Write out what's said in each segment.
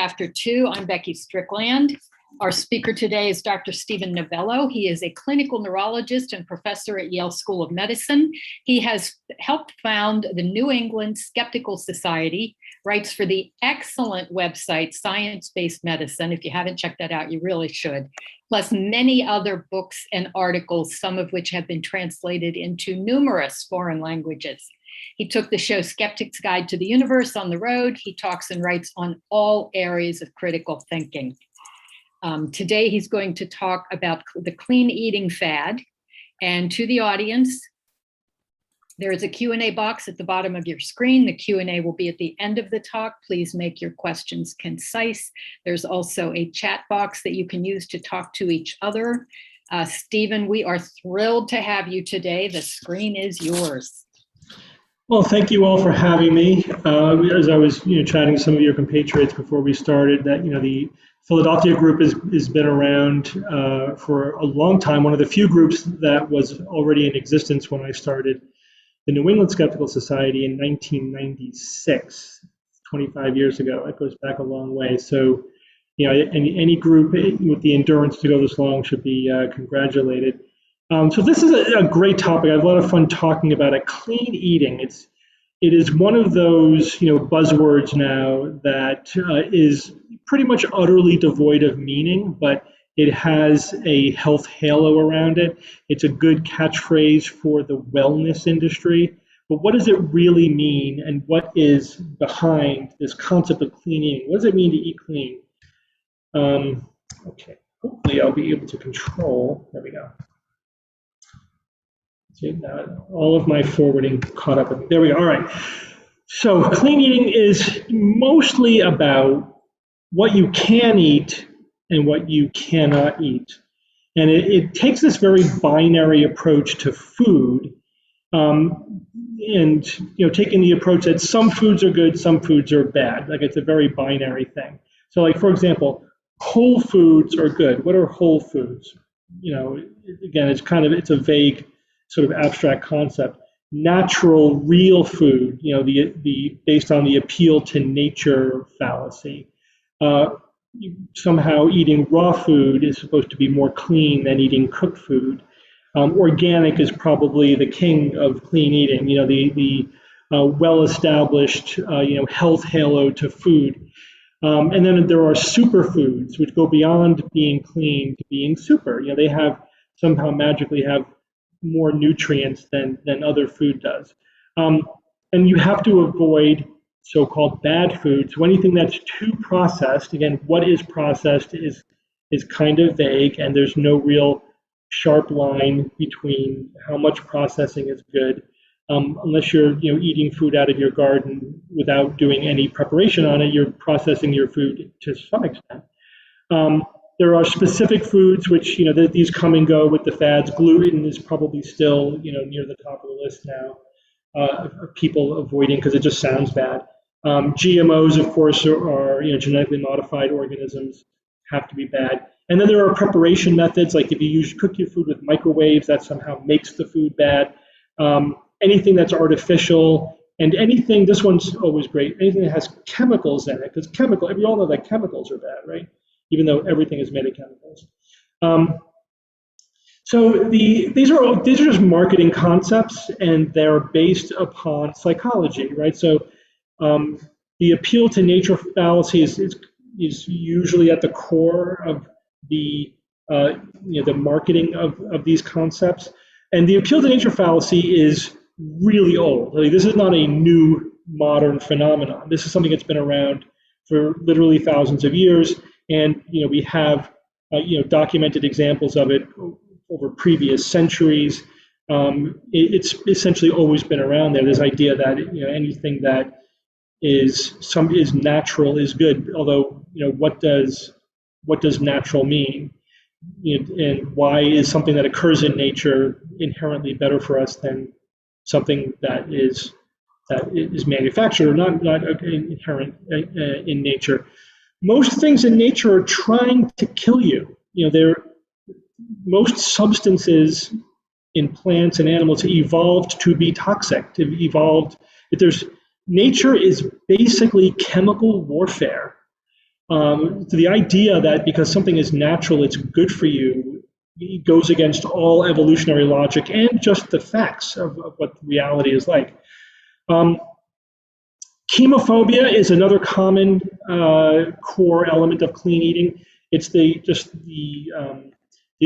After 2, I'm Becky Strickland. Our speaker today is Dr. Steven Novella. He is a clinical neurologist and professor at Yale School of Medicine. He has helped found the New England Skeptical Society, writes for the excellent website Science-Based Medicine. If you haven't checked that out, you really should. Plus many other books and articles, some of which have been translated into numerous foreign languages. He took the show Skeptic's Guide to the Universe on the road. He talks and writes on all areas of critical thinking. Today, he's going to talk about the clean eating fad. And to the audience, there is a Q&A box at the bottom of your screen. The Q&A will be at the end of the talk. Please make your questions concise. There's also a chat box that you can use to talk to each other. Steven, we are thrilled to have you today. The screen is yours. Well, thank you all for having me. As I was, chatting to some of your compatriots before we started, that the Philadelphia group has been around for a long time. One of the few groups that was already in existence when I started the New England Skeptical Society in 1996, 25 years ago. That goes back a long way. So, any group with the endurance to go this long should be congratulated. So this is a great topic. I have a lot of fun talking about it. Clean eating. It is one of those buzzwords now that is pretty much utterly devoid of meaning, but it has a health halo around it. It's a good catchphrase for the wellness industry. But what does it really mean, and what is behind this concept of clean eating? What does it mean to eat clean? Okay, hopefully I'll be able to control. There we go. Now, all of my forwarding caught up with me. There we go. All right. So clean eating is mostly about what you can eat and what you cannot eat. And it takes this very binary approach to food, and taking the approach that some foods are good, some foods are bad. Like, it's a very binary thing. So, like, for example, whole foods are good. What are whole foods? Again, it's a vague sort of abstract concept. Natural, real food, the based on the appeal to nature fallacy. Somehow eating raw food is supposed to be more clean than eating cooked food. Organic is probably the king of clean eating. The well-established health halo to food. And then there are superfoods, which go beyond being clean to being super. They somehow magically have more nutrients than other food does. And you have to avoid so-called bad foods. So anything that's too processed, again, what is processed is kind of vague, and there's no real sharp line between how much processing is good, unless you're eating food out of your garden without doing any preparation on it. You're processing your food to some extent. There are specific foods which, these come and go with the fads. Gluten is probably still, near the top of the list now of people avoiding because it just sounds bad. GMOs, of course, are genetically modified organisms, have to be bad. And then there are preparation methods, like if you cook your food with microwaves, that somehow makes the food bad. Anything that's artificial, and anything, this one's always great, anything that has chemicals in it, because we all know that chemicals are bad, right? Even though everything is made of chemicals. So these are just marketing concepts, and they're based upon psychology, right? So the appeal to nature fallacy is usually at the core of the marketing of these concepts. And the appeal to nature fallacy is really old. Like, this is not a new modern phenomenon. This is something that's been around for literally thousands of years. And we have documented examples of it over previous centuries. It's essentially always been around there. This idea that anything that is natural is good. Although what does natural mean? And why is something that occurs in nature inherently better for us than something that is manufactured or not inherent in nature? Most things in nature are trying to kill you. Most substances in plants and animals evolved to be toxic. Nature is basically chemical warfare. So the idea that because something is natural, it's good for you, goes against all evolutionary logic and just the facts of what reality is like. Chemophobia is another common core element of clean eating. It's the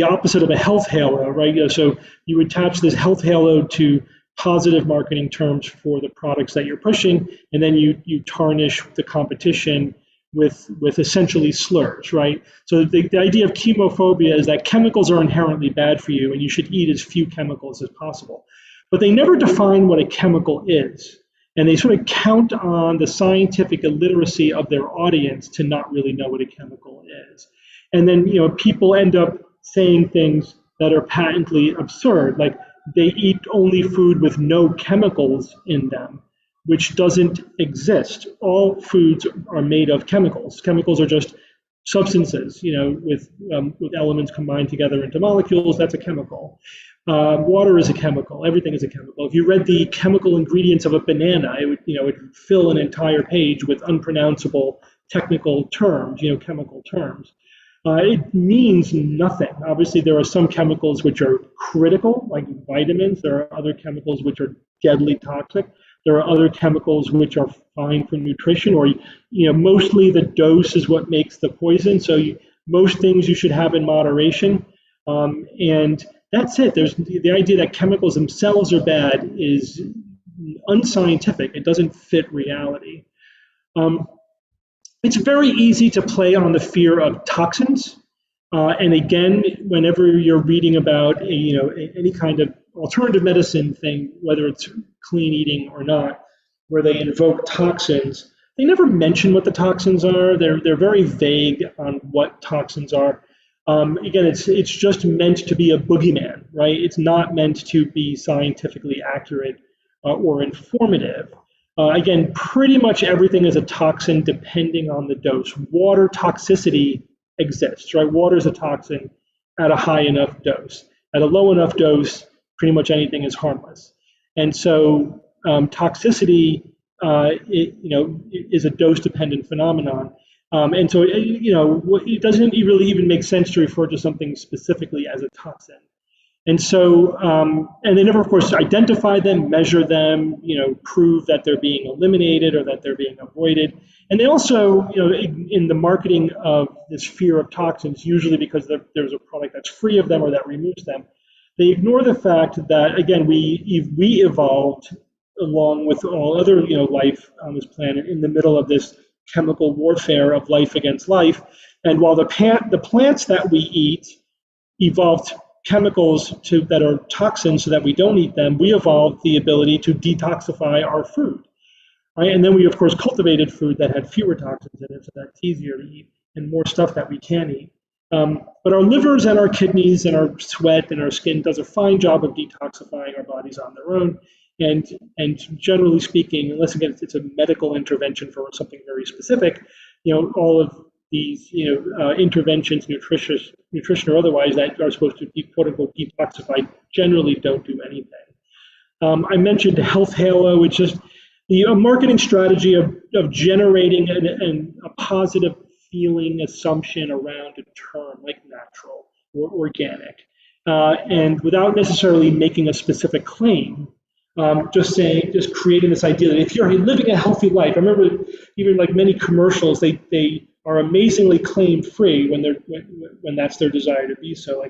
opposite of a health halo, right? So you attach this health halo to positive marketing terms for the products that you're pushing, and then you tarnish the competition with essentially slurs, right? So the idea of chemophobia is that chemicals are inherently bad for you, and you should eat as few chemicals as possible. But they never define what a chemical is. And they sort of count on the scientific illiteracy of their audience to not really know what a chemical is. And then, people end up saying things that are patently absurd, like they eat only food with no chemicals in them, which doesn't exist. All foods are made of chemicals. Chemicals are just substances, with elements combined together into molecules. That's a chemical. Water is a chemical. Everything is a chemical. If you read the chemical ingredients of a banana, it would fill an entire page with unpronounceable technical terms, chemical terms. It means nothing. Obviously, there are some chemicals which are critical, like vitamins. There are other chemicals which are deadly toxic. There are other chemicals which are fine for nutrition, or mostly the dose is what makes the poison. So most things you should have in moderation, and that's it. There's the idea that chemicals themselves are bad is unscientific. It doesn't fit reality. It's very easy to play on the fear of toxins. And again, whenever you're reading about any kind of alternative medicine thing, whether it's clean eating or not, where they invoke toxins, they never mention what the toxins are. They're very vague on what toxins are. Again, it's just meant to be a boogeyman, right? It's not meant to be scientifically accurate or informative. Again, pretty much everything is a toxin depending on the dose. Water toxicity exists, right? Water is a toxin at a high enough dose. At a low enough dose, pretty much anything is harmless. And so toxicity, is a dose-dependent phenomenon. And so, it doesn't really even make sense to refer to something specifically as a toxin. And so, and they never, of course, identify them, measure them, prove that they're being eliminated or that they're being avoided. And they also, in the marketing of this fear of toxins, usually because there's a product that's free of them or that removes them, they ignore the fact that, again, we evolved along with all other, life on this planet in the middle of this chemical warfare of life against life. And while the plants that we eat evolved chemicals that are toxins so that we don't eat them, we evolved the ability to detoxify our food. Right? And then we, of course, cultivated food that had fewer toxins in it, so that's easier to eat, and more stuff that we can eat. But our livers and our kidneys and our sweat and our skin does a fine job of detoxifying our bodies on their own. And generally speaking, unless again it's a medical intervention for something very specific, all of these interventions, nutrition or otherwise, that are supposed to be quote unquote detoxified, generally don't do anything. I mentioned health halo, which is the marketing strategy of generating a positive feeling assumption around a term like natural or organic, and without necessarily making a specific claim. Just creating this idea that if you're living a healthy life, I remember even like many commercials, they are amazingly claim free when that's their desire to be so.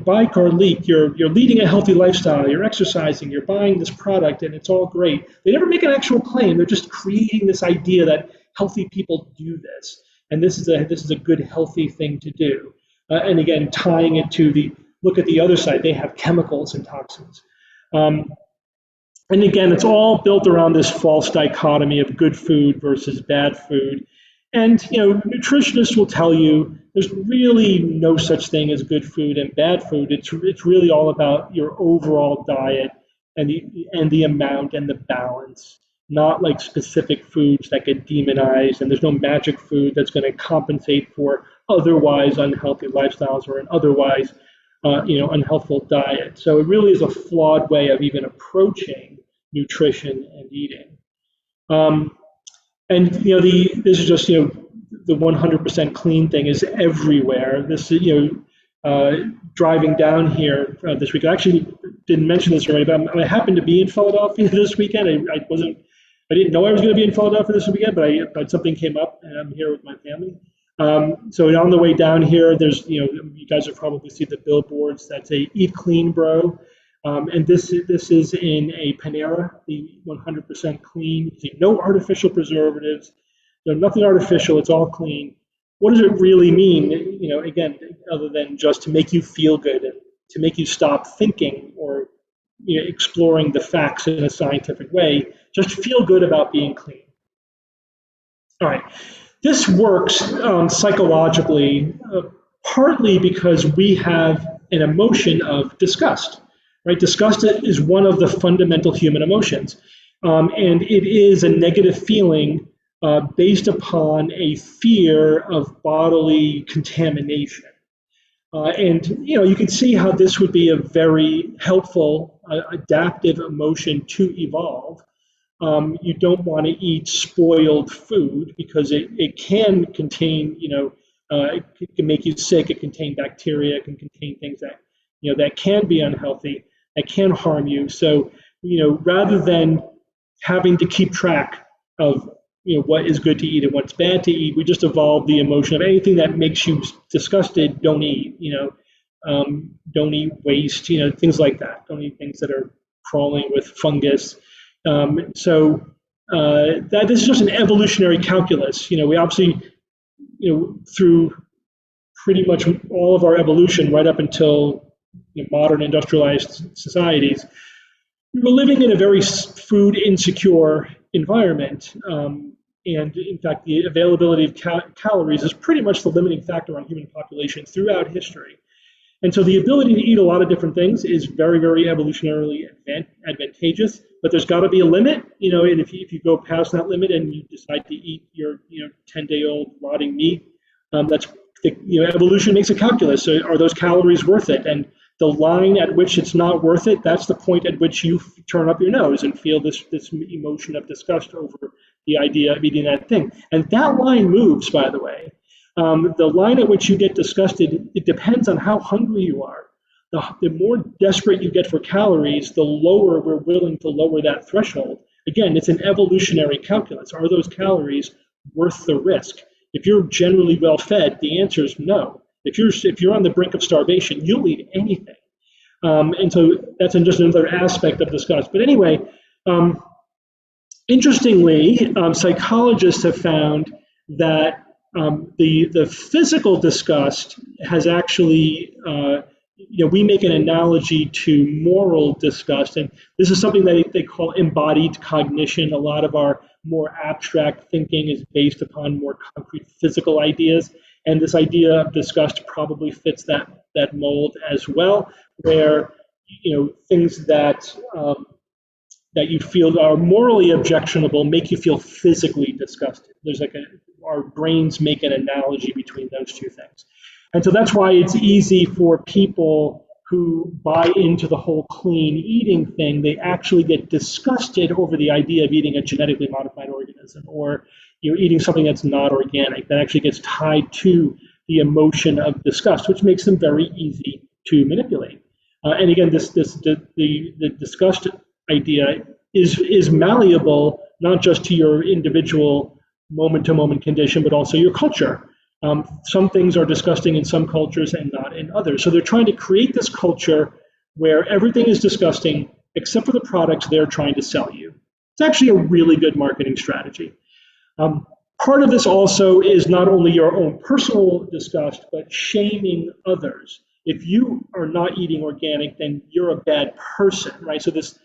Buy Garlic, you're leading a healthy lifestyle, you're exercising, you're buying this product, and it's all great. They never make an actual claim. They're just creating this idea that healthy people do this, and this is a good healthy thing to do. And again, tying it to look at the other side, they have chemicals and toxins. And again, it's all built around this false dichotomy of good food versus bad food. And nutritionists will tell you there's really no such thing as good food and bad food. It's really all about your overall diet and the amount and the balance, not like specific foods that get demonized. And there's no magic food that's going to compensate for otherwise unhealthy lifestyles or an otherwise unhealthful diet. So it really is a flawed way of even approaching nutrition and eating. And this is just the 100% clean thing is everywhere. This driving down here this week. I actually didn't mention this already, but I happened to be in Philadelphia this weekend. I didn't know I was going to be in Philadelphia this weekend, but something came up, and I'm here with my family. So on the way down here, there's you guys have probably seen the billboards that say "Eat Clean, Bro," and this is in a Panera, the 100% clean. No artificial preservatives, nothing artificial. It's all clean. What does it really mean? Again, other than just to make you feel good and to make you stop thinking or exploring the facts in a scientific way, just feel good about being clean. All right. This works psychologically, partly because we have an emotion of disgust. Right? Disgust is one of the fundamental human emotions, and it is a negative feeling based upon a fear of bodily contamination. And you can see how this would be a very helpful adaptive emotion to evolve. You don't want to eat spoiled food because it can contain, it can make you sick. It can contain bacteria. It can contain things that, that can be unhealthy, that can harm you. So, rather than having to keep track of, what is good to eat and what's bad to eat, we just evolved the emotion of anything that makes you disgusted, don't eat, don't eat waste, things like that. Don't eat things that are crawling with fungus. So that this is just an evolutionary calculus. We obviously, through pretty much all of our evolution right up until modern industrialized societies, we were living in a very food insecure environment. And in fact, the availability of calories is pretty much the limiting factor on human population throughout history. And so the ability to eat a lot of different things is very, very evolutionarily advantageous, but there's got to be a limit, and if you go past that limit and you decide to eat your 10-day-old rotting meat, evolution makes a calculus. So are those calories worth it? And the line at which it's not worth it, that's the point at which you turn up your nose and feel this emotion of disgust over the idea of eating that thing. And that line moves, by the way. The line at which you get disgusted, it depends on how hungry you are. The more desperate you get for calories, the lower we're willing to lower that threshold. Again, it's an evolutionary calculus. Are those calories worth the risk? If you're generally well fed, the answer is no. If you're on the brink of starvation, you'll eat anything. And so that's just another aspect of disgust. But anyway, interestingly, psychologists have found that the physical disgust has actually, we make an analogy to moral disgust, and this is something that they call embodied cognition. A lot of our more abstract thinking is based upon more concrete physical ideas, and this idea of disgust probably fits that mold as well, where things that you feel are morally objectionable make you feel physically disgusted. There's our brains make an analogy between those two things. And so that's why it's easy for people who buy into the whole clean eating thing, they actually get disgusted over the idea of eating a genetically modified organism or eating something that's not organic. That actually gets tied to the emotion of disgust, which makes them very easy to manipulate. And again, the disgust idea is malleable, not just to your individual moment-to-moment condition, but also your culture. Some things are disgusting in some cultures and not in others. So they're trying to create this culture where everything is disgusting except for the products they're trying to sell you. It's actually a really good marketing strategy. Part of this also is not only your own personal disgust, but shaming others. If you are not eating organic, then you're a bad person, right? So there's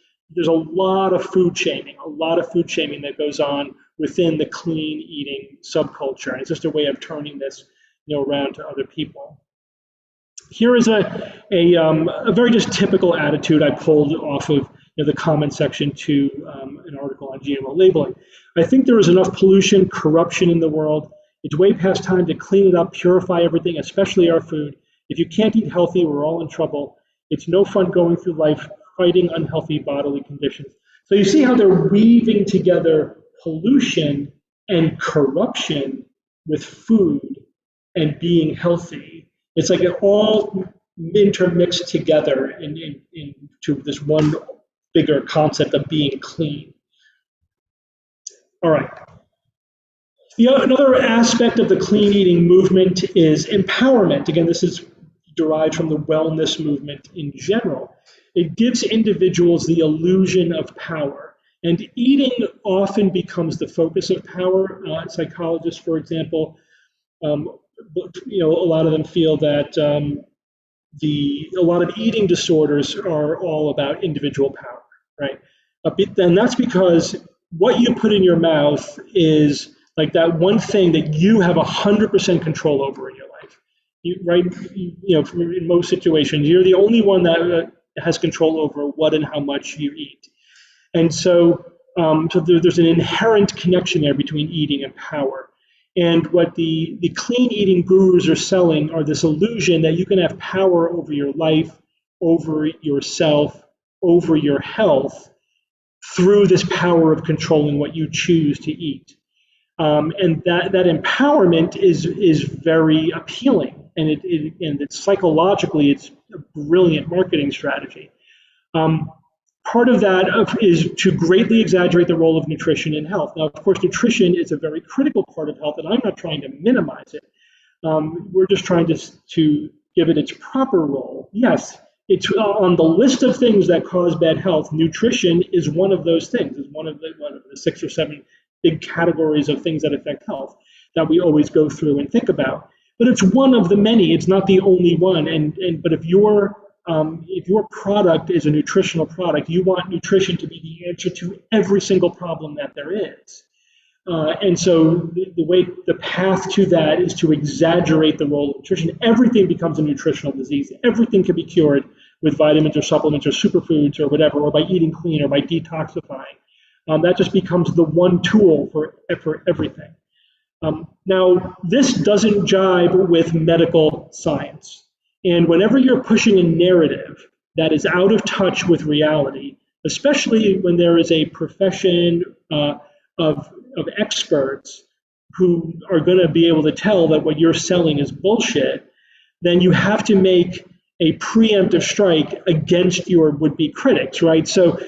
a lot of food shaming that goes on within the clean eating subculture. And it's just a way of turning this, around to other people. Here is a very just typical attitude I pulled off of the comment section to an article on GMO labeling. I think there is enough pollution, corruption in the world. It's way past time to clean it up, purify everything, especially our food. If you can't eat healthy, we're all in trouble. It's no fun going through life fighting unhealthy bodily conditions. So you see how they're weaving together pollution and corruption with food and being healthy. It's like it all intermixed together into this one bigger concept of being clean. All right. Another aspect of the clean eating movement is empowerment. Again, this is derived from the wellness movement in general. It gives individuals the illusion of power. And eating often becomes the focus of power. Psychologists, for example, a lot of them feel that a lot of eating disorders are all about individual power, right? And that's because what you put in your mouth is like that one thing that you have 100% control over in your life, in most situations, you're the only one that has control over what and how much you eat. And so, there's an inherent connection there between eating and power. And what the clean eating gurus are selling are this illusion that you can have power over your life, over yourself, over your health through this power of controlling what you choose to eat. And that empowerment is very appealing, and it's psychologically it's a brilliant marketing strategy. Part of that is to greatly exaggerate the role of nutrition in health. Now, of course, nutrition is a very critical part of health, and I'm not trying to minimize it. We're just trying to give it its proper role. Yes, it's on the list of things that cause bad health. Nutrition is one of those things. It's one of the 6 or 7 big categories of things that affect health that we always go through and think about. But it's one of the many. It's not the only one. But if your product is a nutritional product, you want nutrition to be the answer to every single problem that there is. And so the path to that is to exaggerate the role of nutrition. Everything becomes a nutritional disease. Everything can be cured with vitamins or supplements or superfoods or whatever, or by eating clean or by detoxifying. That just becomes the one tool for everything. Now, this doesn't jibe with medical science. And whenever you're pushing a narrative that is out of touch with reality, especially when there is a profession of experts who are going to be able to tell that what you're selling is bullshit, then you have to make a preemptive strike against your would-be critics, right? So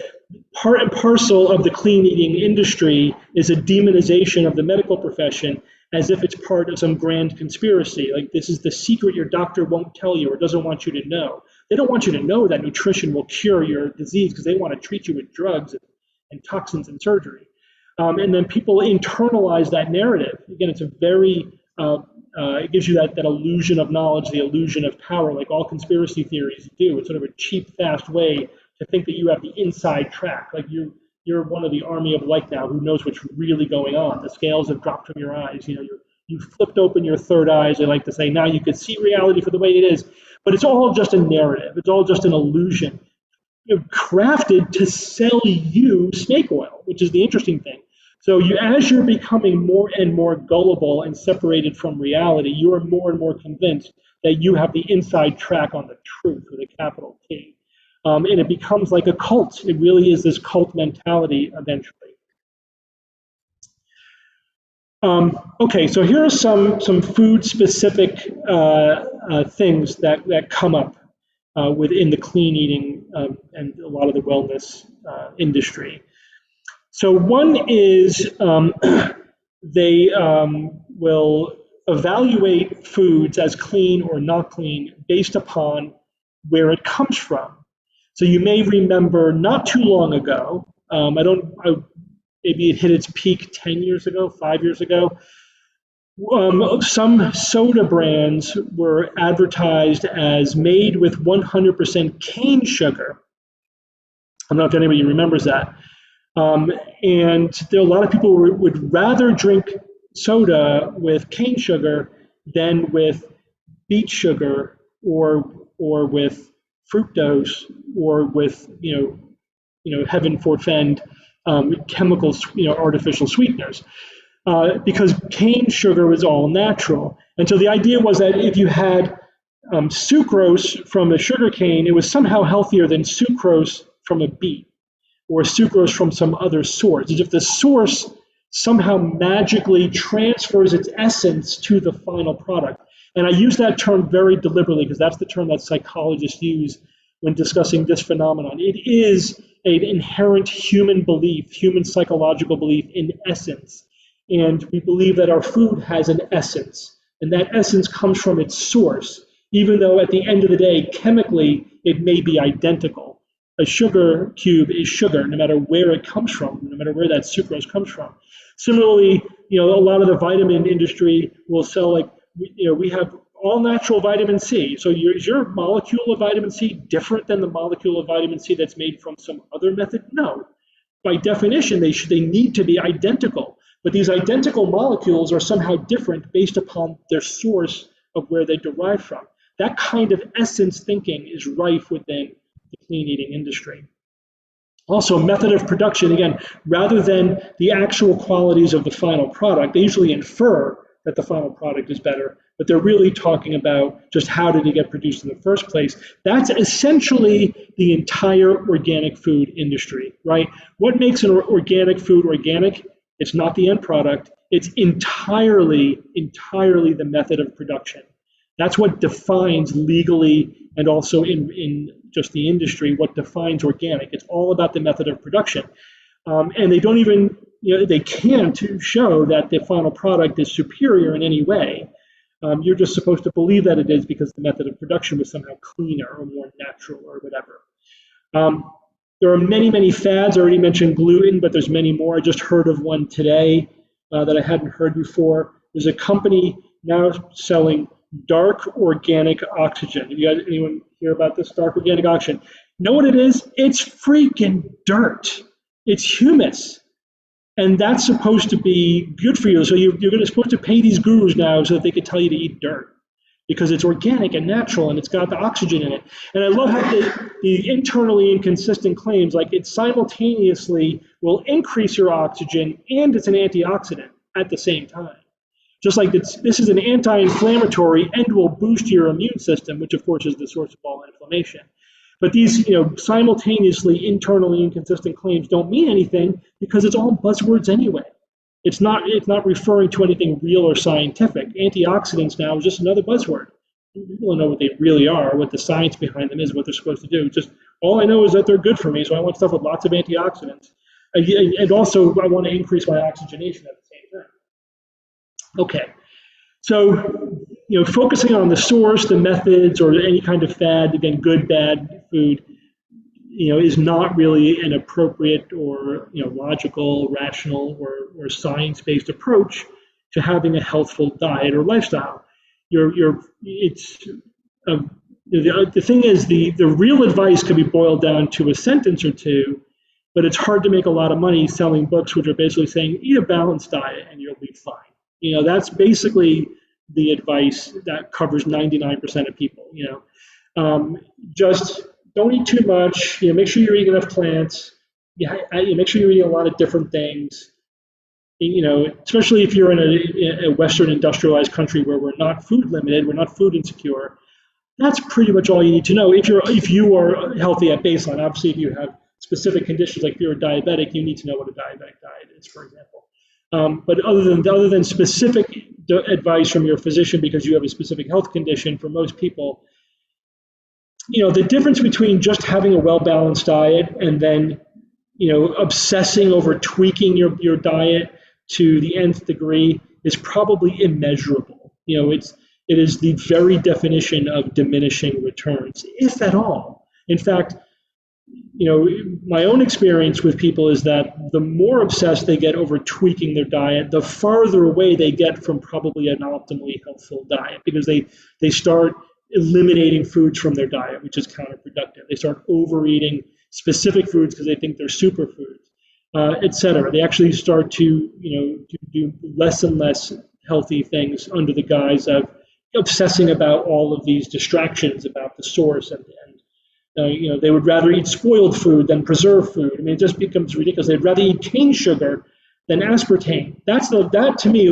part and parcel of the clean eating industry is a demonization of the medical profession as if it's part of some grand conspiracy. Like, this is the secret your doctor won't tell you or doesn't want you to know. They don't want you to know that nutrition will cure your disease because they want to treat you with drugs and toxins and surgery. And then people internalize that narrative. Again, it's a very, it gives you that illusion of knowledge, the illusion of power, like all conspiracy theories do. It's sort of a cheap, fast way to think that you have the inside track. Like you're one of the army of like now who knows what's really going on. The scales have dropped from your eyes. You flipped open your third eye, as they like to say. Now you can see reality for the way it is. But it's all just a narrative. It's all just an illusion, crafted to sell you snake oil, which is the interesting thing. So as you're becoming more and more gullible and separated from reality, you are more and more convinced that you have the inside track on the truth with a capital T. And it becomes like a cult. It really is this cult mentality eventually. Okay, so here are some food-specific things that come up within the clean eating and a lot of the wellness industry. So one is they will evaluate foods as clean or not clean based upon where it comes from. So you may remember not too long ago, maybe it hit its peak 10 years ago, 5 years ago, some soda brands were advertised as made with 100% cane sugar. I don't know if anybody remembers that. And there are a lot of people who would rather drink soda with cane sugar than with beet sugar or with fructose or with heaven forfend chemicals, artificial sweeteners, because cane sugar was all natural. And so the idea was that if you had sucrose from a sugar cane, it was somehow healthier than sucrose from a beet or sucrose from some other source. As if the source somehow magically transfers its essence to the final product. And I use that term very deliberately because that's the term that psychologists use when discussing this phenomenon. It is an inherent human belief, human psychological belief in essence. And we believe that our food has an essence, and that essence comes from its source, even though at the end of the day, chemically, it may be identical. A sugar cube is sugar, no matter where it comes from, no matter where that sucrose comes from. Similarly, a lot of the vitamin industry will sell we have all natural vitamin C. So is your molecule of vitamin C different than the molecule of vitamin C that's made from some other method? No. By definition, they need to be identical. But these identical molecules are somehow different based upon their source of where they derive from. That kind of essence thinking is rife within the clean eating industry. Also, method of production, again, rather than the actual qualities of the final product, they usually infer that the final product is better, but they're really talking about just how did it get produced in the first place. That's essentially the entire organic food industry, right? What makes an organic food organic? It's not the end product. It's entirely the method of production. That's what defines legally and also in just the industry, what defines organic. It's all about the method of production. And they don't even, they can't show that the final product is superior in any way. You're just supposed to believe that it is because the method of production was somehow cleaner or more natural or whatever. There are many, many fads. I already mentioned gluten, but there's many more. I just heard of one today that I hadn't heard before. There's a company now selling dark organic oxygen. Have you guys, anyone hear about this dark organic oxygen? Know what it is? It's freaking dirt. It's humus. And that's supposed to be good for you. So you're supposed to pay these gurus now so that they can tell you to eat dirt because it's organic and natural and it's got the oxygen in it. And I love how the internally inconsistent claims, like it simultaneously will increase your oxygen and it's an antioxidant at the same time. Just like this is an anti-inflammatory and will boost your immune system, which of course is the source of all inflammation. But these, simultaneously internally inconsistent claims don't mean anything because it's all buzzwords anyway. It's not referring to anything real or scientific. Antioxidants now is just another buzzword. People don't know what they really are, what the science behind them is, what they're supposed to do. Just all I know is that they're good for me, so I want stuff with lots of antioxidants. And also I want to increase my oxygenation at the same time. Okay, so focusing on the source, the methods, or any kind of fad, again, good, bad food, is not really an appropriate or logical, rational, or science-based approach to having a healthful diet or lifestyle. The thing is, the real advice can be boiled down to a sentence or two, but it's hard to make a lot of money selling books which are basically saying eat a balanced diet and you'll be fine. That's basically the advice that covers 99% of people. Just don't eat too much. Make sure you're eating enough plants. Make sure you're eating a lot of different things. Especially if you're in a Western industrialized country where we're not food limited, we're not food insecure. That's pretty much all you need to know. If you are healthy at baseline, obviously, if you have specific conditions, like if you're a diabetic, you need to know what a diabetic diet is, for example. But other than specific advice from your physician because you have a specific health condition, for most people, the difference between just having a well-balanced diet and then, obsessing over tweaking your diet to the nth degree is probably immeasurable. It is the very definition of diminishing returns, if at all. In fact, my own experience with people is that the more obsessed they get over tweaking their diet, the farther away they get from probably an optimally healthful diet because they start eliminating foods from their diet, which is counterproductive. They start overeating specific foods because they think they're superfoods, et cetera. They actually start to do less and less healthy things under the guise of obsessing about all of these distractions about the source and they would rather eat spoiled food than preserved food. I mean, it just becomes ridiculous. They'd rather eat cane sugar than aspartame. That to me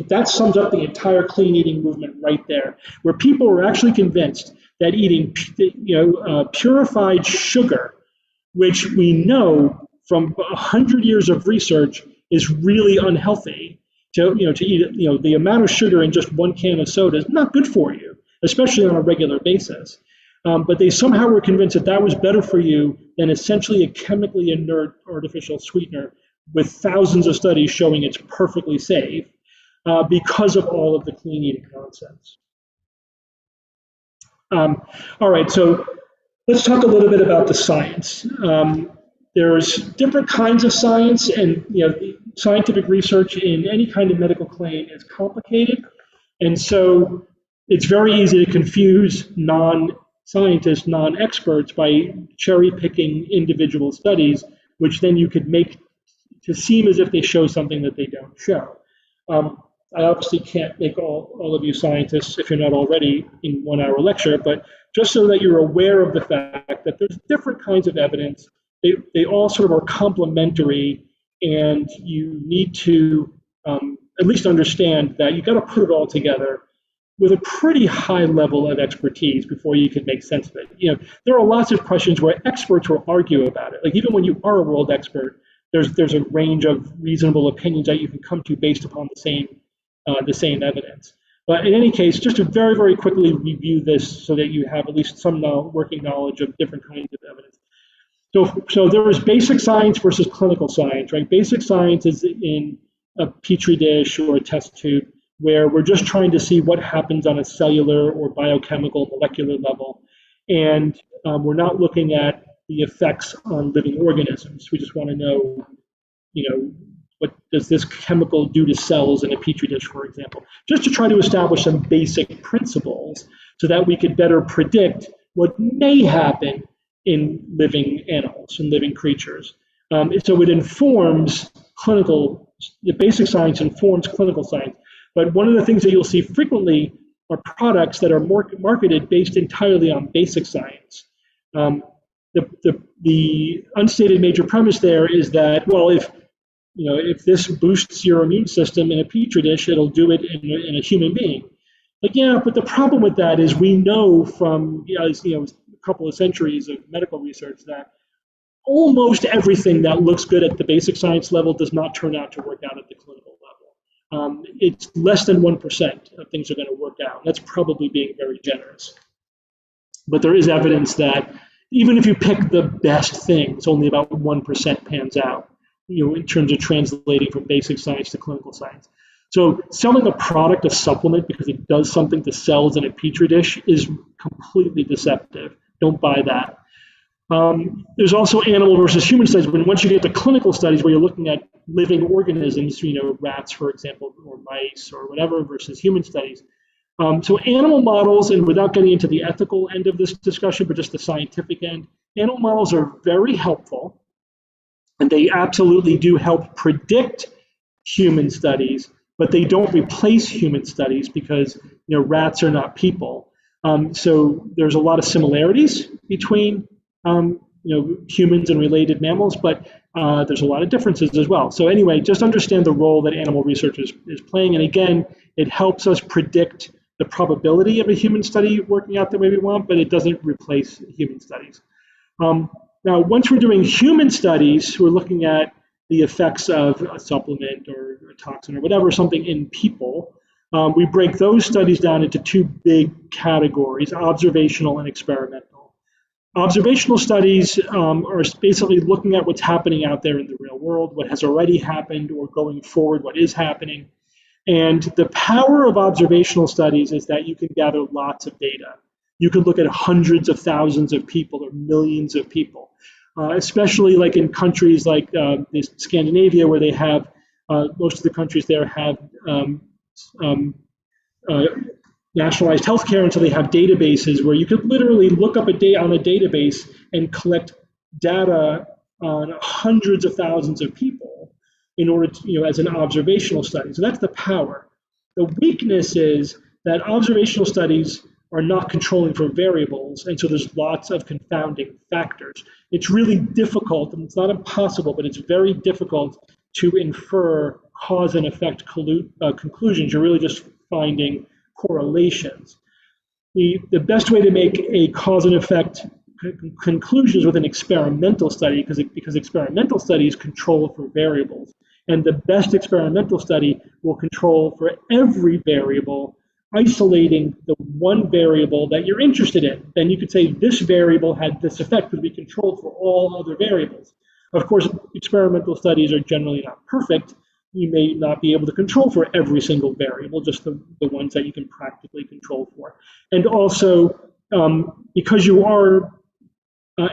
that sums up the entire clean eating movement right there, where people were actually convinced that eating purified sugar, which we know from 100 years of research is really unhealthy. To eat, the amount of sugar in just one can of soda is not good for you, especially on a regular basis. But they somehow were convinced that that was better for you than essentially a chemically inert artificial sweetener with thousands of studies showing it's perfectly safe because of all of the clean eating nonsense. All right, so let's talk a little bit about the science. There's different kinds of science, and scientific research in any kind of medical claim is complicated, and so it's very easy to confuse non-scientists, non-experts by cherry-picking individual studies, which then you could make to seem as if they show something that they don't show. I obviously can't make all of you scientists, if you're not already, in 1 hour lecture, but just so that you're aware of the fact that there's different kinds of evidence. They all sort of are complementary, and you need to at least understand that you've got to put it all together with a pretty high level of expertise before you can make sense of it. There are lots of questions where experts will argue about it. Like even when you are a world expert, there's a range of reasonable opinions that you can come to based upon the same evidence. But in any case, just to very, very quickly review this so that you have at least some working knowledge of different kinds of evidence. So there is basic science versus clinical science, right? Basic science is in a petri dish or a test tube where we're just trying to see what happens on a cellular or biochemical molecular level. And we're not looking at the effects on living organisms. We just want to know, what does this chemical do to cells in a petri dish, for example, just to try to establish some basic principles so that we could better predict what may happen in living animals and living creatures. So it informs the basic science informs clinical science. But one of the things that you'll see frequently are products that are marketed based entirely on basic science. The unstated major premise there is that, well, if this boosts your immune system in a petri dish, it'll do it in a human being. Like, yeah, but the problem with that is we know from a couple of centuries of medical research that almost everything that looks good at the basic science level does not turn out to work out at the clinical level. It's less than 1% of things are going to work out. That's probably being very generous. But there is evidence that even if you pick the best things, only about 1% pans out, in terms of translating from basic science to clinical science. So selling a product, a supplement, because it does something to cells in a petri dish is completely deceptive. Don't buy that. There's also animal versus human studies, but once you get to clinical studies where you're looking at living organisms, rats, for example, or mice or whatever, versus human studies. So animal models, and without getting into the ethical end of this discussion, but just the scientific end, animal models are very helpful, and they absolutely do help predict human studies, but they don't replace human studies because rats are not people. So there's a lot of similarities between humans and related mammals, but there's a lot of differences as well. So anyway, just understand the role that animal research is playing. And again, it helps us predict the probability of a human study working out the way we want, but it doesn't replace human studies. Now, once we're doing human studies, we're looking at the effects of a supplement or a toxin or whatever, something in people. We break those studies down into two big categories, observational and experimental. Observational studies are basically looking at what's happening out there in the real world, what has already happened or going forward, what is happening. And the power of observational studies is that you can gather lots of data. You can look at hundreds of thousands of people or millions of people, especially like in countries like Scandinavia, where they have, most of the countries there have nationalized healthcare, and so they have databases where you could literally look up on a database and collect data on hundreds of thousands of people in order to, as an observational study. So that's the power. The weakness is that observational studies are not controlling for variables, and so there's lots of confounding factors. It's really difficult, and it's not impossible, but it's very difficult to infer cause and effect conclusions. You're really just finding correlations. The best way to make a cause and effect conclusions with an experimental study, because experimental studies control for variables. And the best experimental study will control for every variable, isolating the one variable that you're interested in. Then you could say this variable had this effect because we controlled for all other variables. Of course, experimental studies are generally not perfect. You may not be able to control for every single variable, just the ones that you can practically control for. And also, because you are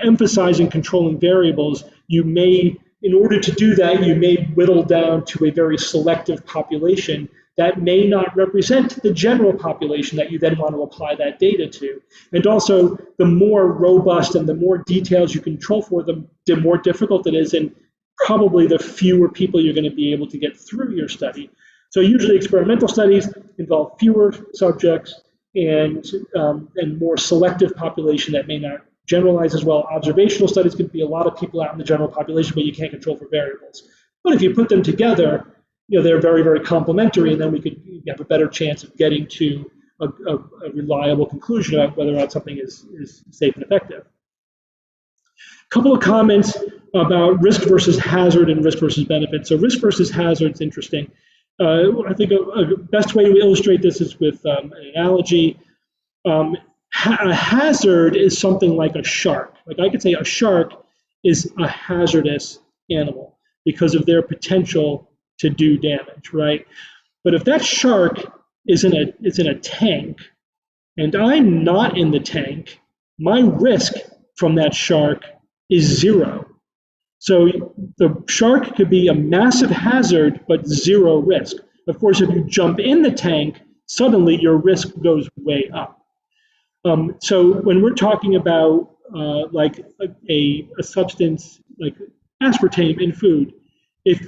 emphasizing controlling variables, you may, in order to do that, you may whittle down to a very selective population that may not represent the general population that you then want to apply that data to. And also, the more robust and the more details you control for, the more difficult it is, and probably the fewer people you're going to be able to get through your study. So usually experimental studies involve fewer subjects and more selective population that may not generalize as well. Observational studies could be a lot of people out in the general population, but you can't control for variables. But if you put them together, they're very, very complementary, and then you have a better chance of getting to a reliable conclusion about whether or not something is safe and effective. A couple of comments about risk versus hazard and risk versus benefit. So risk versus hazard is interesting. I think a best way to illustrate this is with an analogy. A hazard is something like a shark. Like I could say a shark is a hazardous animal because of their potential to do damage, right? But if that shark is in a tank and I'm not in the tank, my risk from that shark is zero. So the shark could be a massive hazard, but zero risk. Of course, if you jump in the tank, suddenly your risk goes way up. So when we're talking about like a substance like aspartame in food, if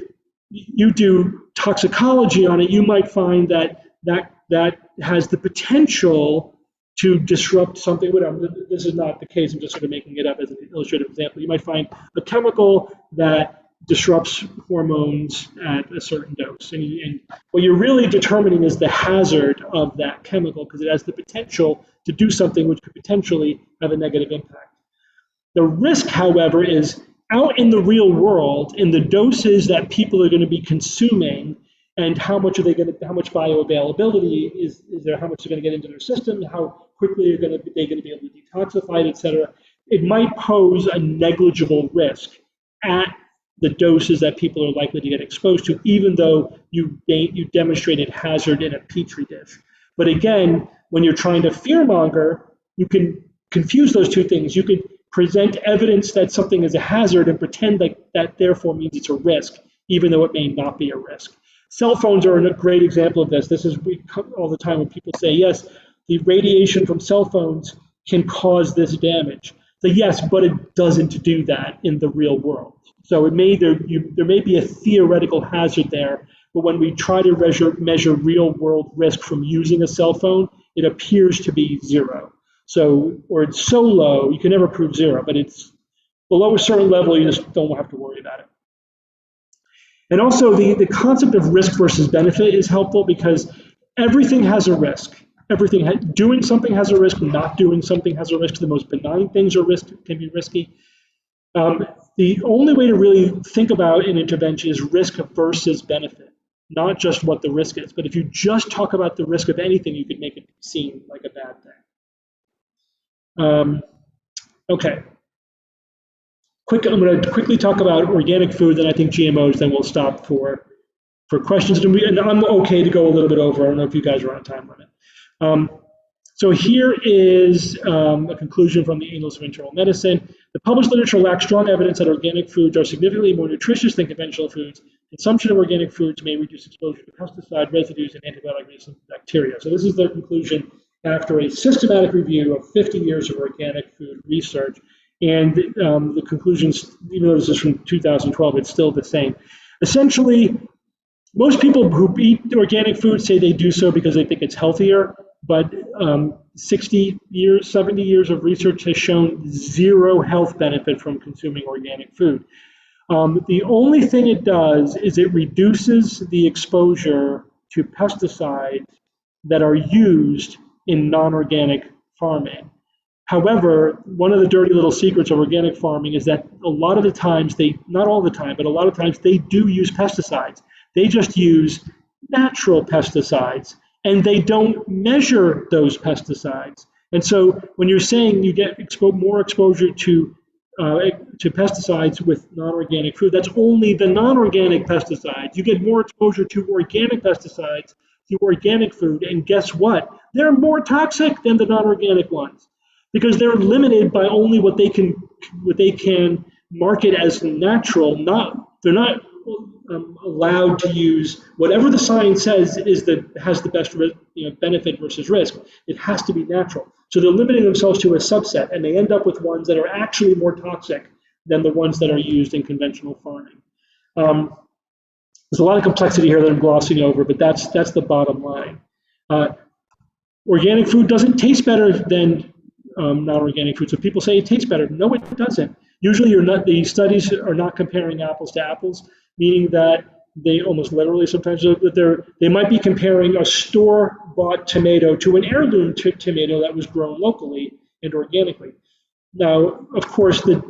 you do toxicology on it, you might find that has the potential to disrupt something. Whatever. This is not the case. I'm just sort of making it up as an illustrative example. You might find a chemical that disrupts hormones at a certain dose. And what you're really determining is the hazard of that chemical because it has the potential to do something which could potentially have a negative impact. The risk, however, is out in the real world, in the doses that people are going to be consuming, and how much bioavailability is there, how much they're going to get into their system, how quickly they're going to be able to detoxify it, et cetera. It might pose a negligible risk at the doses that people are likely to get exposed to, even though you demonstrated hazard in a petri dish. But again, when you're trying to fearmonger, you can confuse those two things. You could present evidence that something is a hazard and pretend like that therefore means it's a risk, even though it may not be a risk. Cell phones are a great example of this. We come all the time when people say, yes, the radiation from cell phones can cause this damage. So yes, but it doesn't do that in the real world. So there may be a theoretical hazard there, but when we try to measure real world risk from using a cell phone, it appears to be zero. So, or it's so low, you can never prove zero, but it's below a certain level, you just don't have to worry about it. And also the concept of risk versus benefit is helpful because everything has a risk. Doing something has a risk, not doing something has a risk. The most benign things can be risky. The only way to really think about an intervention is risk versus benefit, not just what the risk is. But if you just talk about the risk of anything, you could make it seem like a bad thing. Okay. I'm going to quickly talk about organic food, then I think GMOs, then we'll stop for questions. And I'm okay to go a little bit over. I don't know if you guys are on a time limit. So here is a conclusion from the Annals of Internal Medicine. The published literature lacks strong evidence that organic foods are significantly more nutritious than conventional foods. Consumption of organic foods may reduce exposure to pesticide residues and antibiotic-resistant bacteria. So this is their conclusion after a systematic review of 50 years of organic food research. And the conclusions, even though this is from 2012, it's still the same. Essentially, most people who eat organic food say they do so because they think it's healthier, but 60 years, 70 years of research has shown zero health benefit from consuming organic food. The only thing it does is it reduces the exposure to pesticides that are used in non-organic farming. However, one of the dirty little secrets of organic farming is that a lot of the times not all the time, but a lot of times they do use pesticides. They just use natural pesticides, and they don't measure those pesticides. And so when you're saying you get more exposure to pesticides with non-organic food, that's only the non-organic pesticides. You get more exposure to organic pesticides through organic food, and guess what? They're more toxic than the non-organic ones because they're limited by only what they can market as natural. They're not allowed to use whatever the science says has the best benefit versus risk. It has to be natural. So they're limiting themselves to a subset, and they end up with ones that are actually more toxic than the ones that are used in conventional farming. There's a lot of complexity here that I'm glossing over, but that's the bottom line. Organic food doesn't taste better than non-organic food. So people say it tastes better. No, it doesn't. Usually the studies are not comparing apples to apples, meaning that they almost literally sometimes they might be comparing a store-bought tomato to an heirloom tomato that was grown locally and organically. Now, of course, the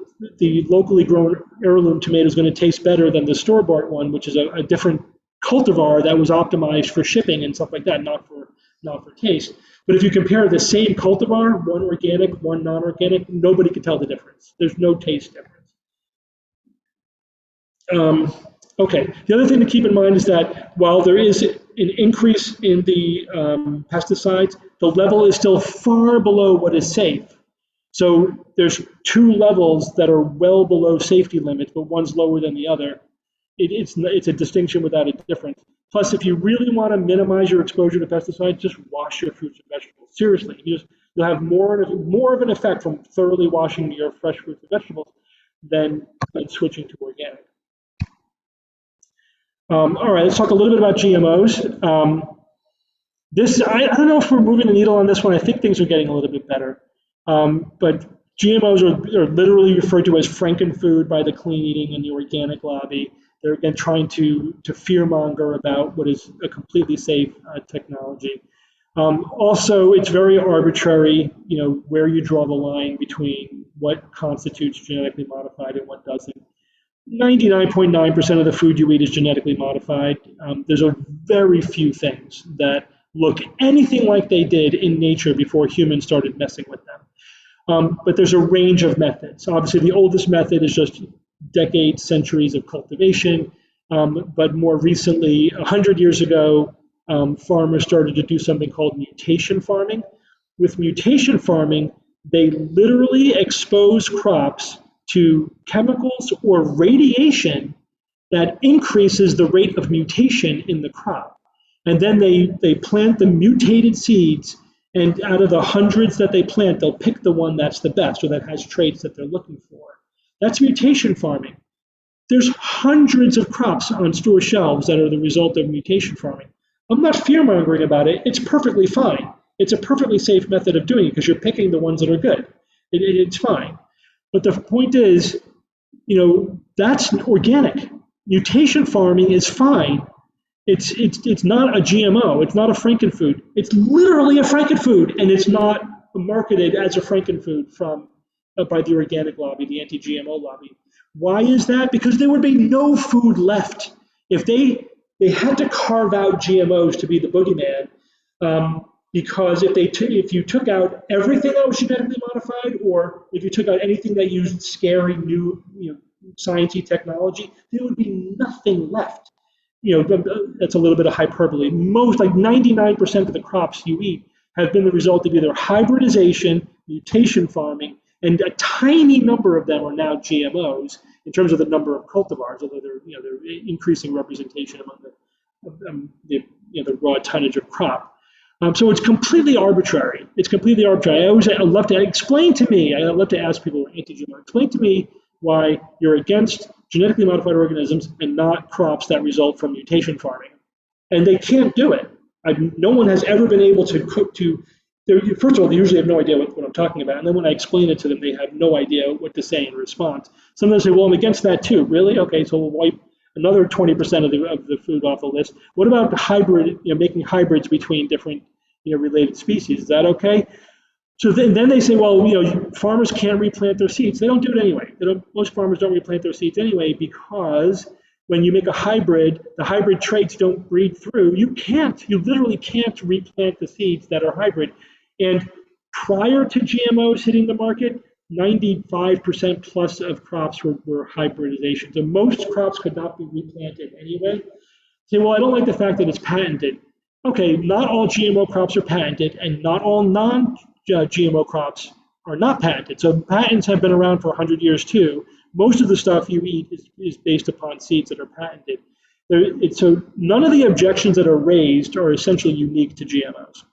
locally grown heirloom tomato is going to taste better than the store-bought one, which is a different cultivar that was optimized for shipping and stuff like that, not for taste. But if you compare the same cultivar, one organic, one non-organic, nobody can tell the difference. There's no taste difference. Okay, the other thing to keep in mind is that while there is an increase in the pesticides, the level is still far below what is safe. So there's two levels that are well below safety limits, but one's lower than the other. It's a distinction without a difference. Plus, if you really want to minimize your exposure to pesticides, just wash your fruits and vegetables. Seriously, you'll have more of an effect from thoroughly washing your fresh fruits and vegetables than switching to organic. All right, let's talk a little bit about GMOs. I don't know if we're moving the needle on this one. I think things are getting a little bit better. But GMOs are literally referred to as frankenfood by the clean eating and the organic lobby. They're again trying to fearmonger about what is a completely safe technology. Also, it's very arbitrary, where you draw the line between what constitutes genetically modified and what doesn't. 99.9% of the food you eat is genetically modified. There's a very few things that look anything like they did in nature before humans started messing with them. But there's a range of methods. Obviously, the oldest method is just decades, centuries of cultivation. But more recently, 100 years ago, farmers started to do something called mutation farming. With mutation farming, they literally expose crops to chemicals or radiation that increases the rate of mutation in the crop. And then they plant the mutated seeds, and out of the hundreds that they plant, they'll pick the one that's the best or that has traits that they're looking for. That's mutation farming. There's hundreds of crops on store shelves that are the result of mutation farming. I'm not fear-mongering about it. It's perfectly fine. It's a perfectly safe method of doing it because you're picking the ones that are good. It's fine. But the point is, that's organic. Mutation farming is fine. It's not a GMO. It's not a frankenfood. It's literally a frankenfood, and it's not marketed as a frankenfood by the organic lobby, the anti-GMO lobby. Why is that? Because there would be no food left if they had to carve out GMOs to be the boogeyman. Because if you took out everything that was genetically modified, or if you took out anything that used scary new sciencey technology, there would be nothing left. That's a little bit of hyperbole. Most, like 99% of the crops you eat have been the result of either hybridization, mutation farming, and a tiny number of them are now GMOs in terms of the number of cultivars, although they're increasing representation among the raw tonnage of crop. So it's completely arbitrary. It's completely arbitrary. I love to explain to me. I love to ask people who are anti-GMO. Explain to me why you're against genetically modified organisms and not crops that result from mutation farming. And they can't do it. No one has ever been able to cook to. First of all, they usually have no idea what I'm talking about. And then when I explain it to them, they have no idea what to say in response. Sometimes they say, well, I'm against that too. Really? Okay, so we'll wipe another 20% of the food off the list. What about the hybrid, making hybrids between different related species? Is that okay? So then they say, well, farmers can't replant their seeds. They don't do it anyway. Most farmers don't replant their seeds anyway because when you make a hybrid, the hybrid traits don't breed through. You literally can't replant the seeds that are hybrid. And prior to GMOs hitting the market, 95% plus of crops were hybridization. So most crops could not be replanted anyway. Say, well, I don't like the fact that it's patented. Okay, not all GMO crops are patented, and not all non-GMO crops are not patented. So patents have been around for 100 years too. Most of the stuff you eat is based upon seeds that are patented. So none of the objections that are raised are essentially unique to GMOs.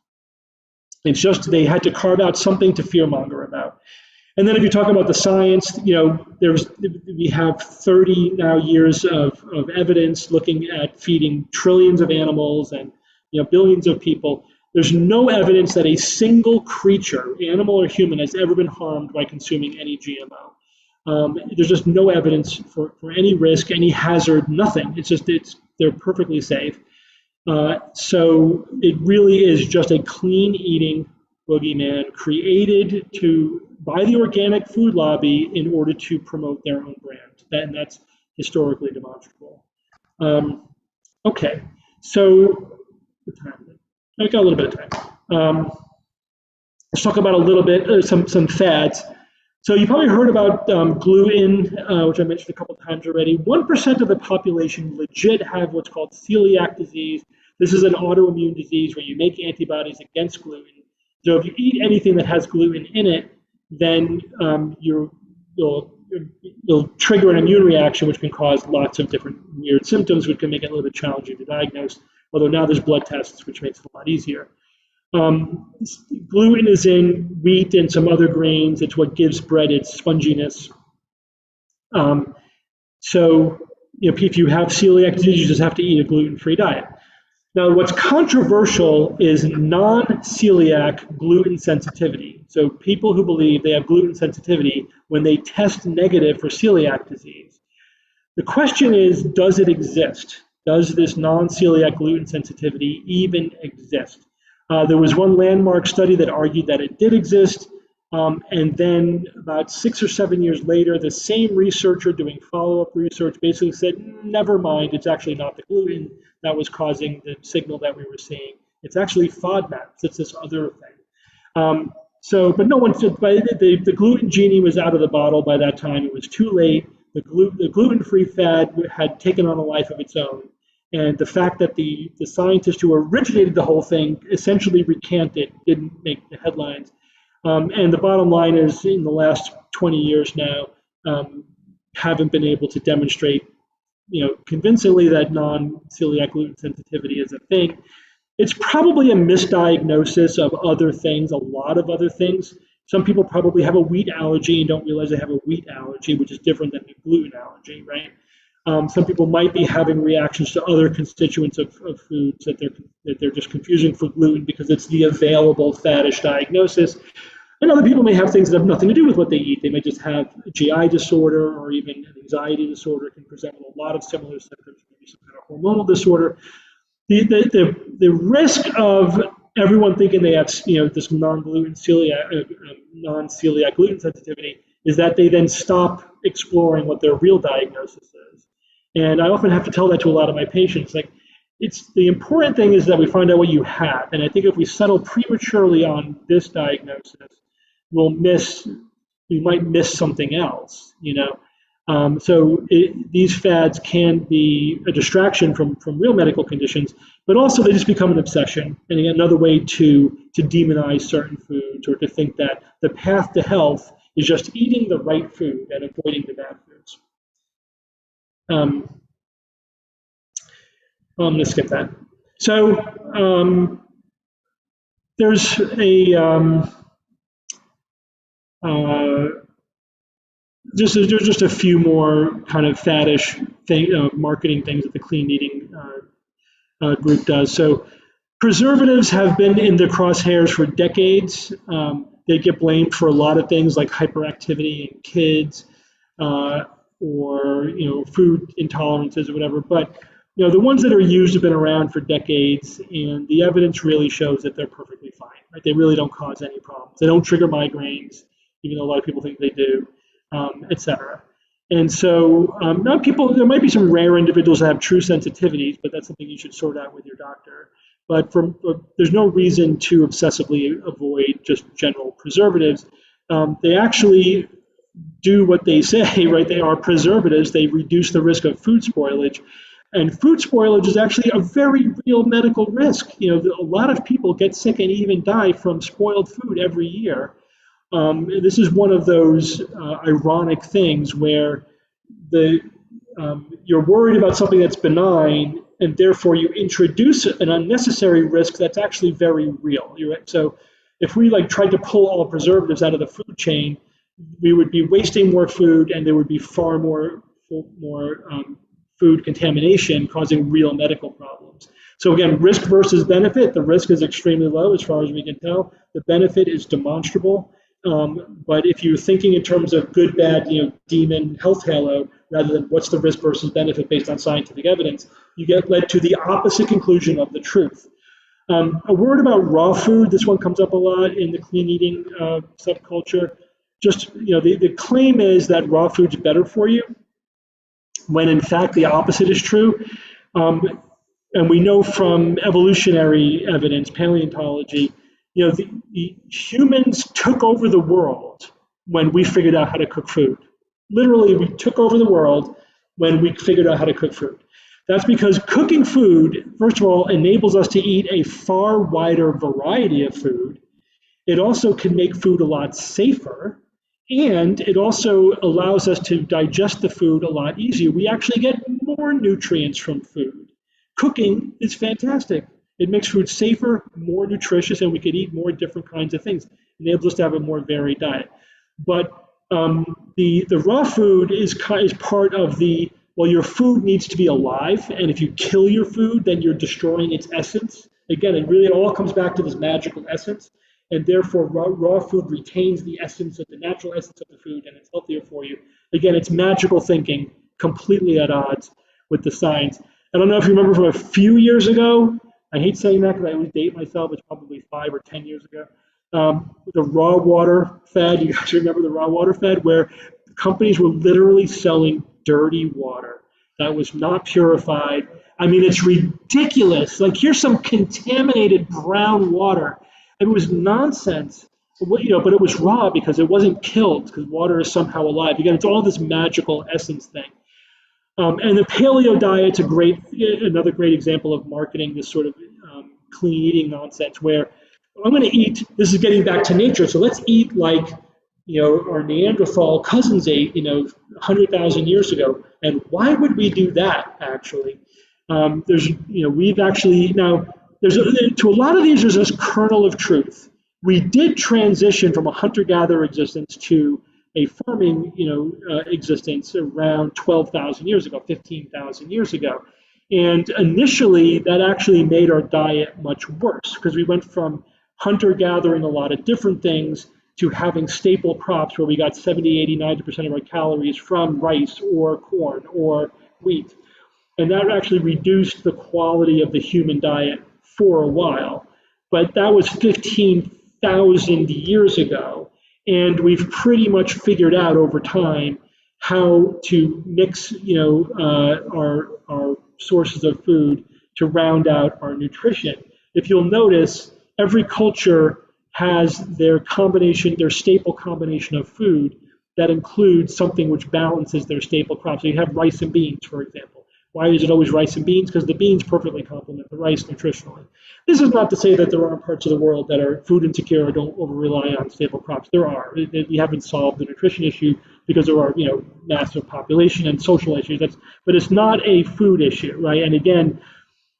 It's just they had to carve out something to fearmonger about. And then if you talk about the science, we have 30 now years of evidence looking at feeding trillions of animals and billions of people. There's no evidence that a single creature, animal or human, has ever been harmed by consuming any GMO. There's just no evidence for any risk, any hazard, nothing. They're perfectly safe. So it really is just a clean eating boogeyman created by the organic food lobby in order to promote their own brand. And that's historically demonstrable. Okay, so I got a little bit of time. Let's talk about a little bit, some fads. So you probably heard about gluten, which I mentioned a couple of times already. 1% of the population legit have what's called celiac disease. This is an autoimmune disease where you make antibodies against gluten. So if you eat anything that has gluten in it, then you'll trigger an immune reaction, which can cause lots of different weird symptoms, which can make it a little bit challenging to diagnose. Although now there's blood tests, which makes it a lot easier. Gluten is in wheat and some other grains. It's what gives bread its sponginess. So if you have celiac disease, you just have to eat a gluten-free diet. Now, what's controversial is non-celiac gluten sensitivity. So people who believe they have gluten sensitivity when they test negative for celiac disease. The question is, does it exist? Does this non-celiac gluten sensitivity even exist? There was one landmark study that argued that it did exist, and then about 6 or 7 years later, the same researcher doing follow-up research basically said, never mind, it's actually not the gluten that was causing the signal that we were seeing. It's actually FODMAPs, it's this other thing. But no one said, the gluten genie was out of the bottle by that time. It was too late. The gluten-free fad had taken on a life of its own. And the fact that the scientist who originated the whole thing essentially recanted didn't make the headlines. And the bottom line is, in the last 20 years now, haven't been able to demonstrate, convincingly that non-celiac gluten sensitivity is a thing. It's probably a misdiagnosis of other things, a lot of other things. Some people probably have a wheat allergy and don't realize they have a wheat allergy, which is different than a gluten allergy, right? Some people might be having reactions to other constituents of foods that they're just confusing for gluten because it's the available faddish diagnosis. And other people may have things that have nothing to do with what they eat. They may just have a GI disorder or even an anxiety disorder can present with a lot of similar symptoms, maybe some kind of hormonal disorder. The risk of everyone thinking they have this non-celiac gluten sensitivity is that they then stop exploring what their real diagnosis is. And I often have to tell that to a lot of my patients. The important thing is that we find out what you have. And I think if we settle prematurely on this diagnosis, we might miss something else, these fads can be a distraction from real medical conditions, but also they just become an obsession and another way to demonize certain foods or to think that the path to health is just eating the right food and avoiding the bad foods. I'm going to skip that. So there's just a few more kind of faddish marketing things that the clean eating group does. So preservatives have been in the crosshairs for decades. They get blamed for a lot of things like hyperactivity in kids or food intolerances or whatever. But The ones that are used have been around for decades, and the evidence really shows that they're perfectly fine. Right? They really don't cause any problems. They don't trigger migraines, even though a lot of people think they do, et cetera. And so now there might be some rare individuals that have true sensitivities, but that's something you should sort out with your doctor. But there's no reason to obsessively avoid just general preservatives. They actually do what they say, right? They are preservatives. They reduce the risk of food spoilage. And food spoilage is actually a very real medical risk. A lot of people get sick and even die from spoiled food every year. This is one of those ironic things where you're worried about something that's benign, and therefore you introduce an unnecessary risk that's actually very real. So if we tried to pull all preservatives out of the food chain, we would be wasting more food, and there would be far more food contamination causing real medical problems. So again, risk versus benefit. The risk is extremely low as far as we can tell. The benefit is demonstrable. But if you're thinking in terms of good, bad, demon health halo, rather than what's the risk versus benefit based on scientific evidence, you get led to the opposite conclusion of the truth. A word about raw food. This one comes up a lot in the clean eating subculture. Just, the claim is that raw food's better for you, when in fact the opposite is true. And we know from evolutionary evidence, paleontology, the humans took over the world when we figured out how to cook food. Literally, we took over the world when we figured out how to cook food. That's because cooking food, first of all, enables us to eat a far wider variety of food. It also can make food a lot safer, and it also allows us to digest the food a lot easier. We actually get more nutrients from food. Cooking is fantastic. It makes food safer, more nutritious, and we can eat more different kinds of things. It enables us to have a more varied diet. But the raw food is part of your food needs to be alive, and if you kill your food, then you're destroying its essence. Again, it really all comes back to this magical essence, and therefore raw food retains the essence of the natural essence of the food, and it's healthier for you. Again, it's magical thinking, completely at odds with the science. I don't know if you remember from a few years ago, I hate saying that because I always date myself, it's probably 5 or 10 years ago, the raw water fad. You guys remember the raw water fad, where companies were literally selling dirty water that was not purified. I mean, it's ridiculous. Here's some contaminated brown water. It was nonsense, but it was raw because it wasn't killed, because water is somehow alive. Again, it's all this magical essence thing. And the paleo diet's another great example of marketing this sort of clean eating nonsense, where I'm going to eat. This is getting back to nature, so let's eat like our Neanderthal cousins ate, 100,000 years ago. And why would we do that? Actually, we've actually now to a lot of these there's this kernel of truth. We did transition from a hunter-gatherer existence to a farming, existence around 12,000 years ago, 15,000 years ago. And initially, that actually made our diet much worse, because we went from hunter-gathering a lot of different things to having staple crops where we got 70, 80, 90% of our calories from rice or corn or wheat. And that actually reduced the quality of the human diet for a while. But that was 15,000 years ago. And we've pretty much figured out over time how to mix, our sources of food to round out our nutrition. If you'll notice, every culture has their staple combination of food that includes something which balances their staple crops. So you have rice and beans, for example. Why is it always rice and beans? Because the beans perfectly complement the rice nutritionally. This is not to say that there aren't parts of the world that are food insecure or don't over-rely on staple crops. There are. We haven't solved the nutrition issue because there are, massive population and social issues. But it's not a food issue, right? And again,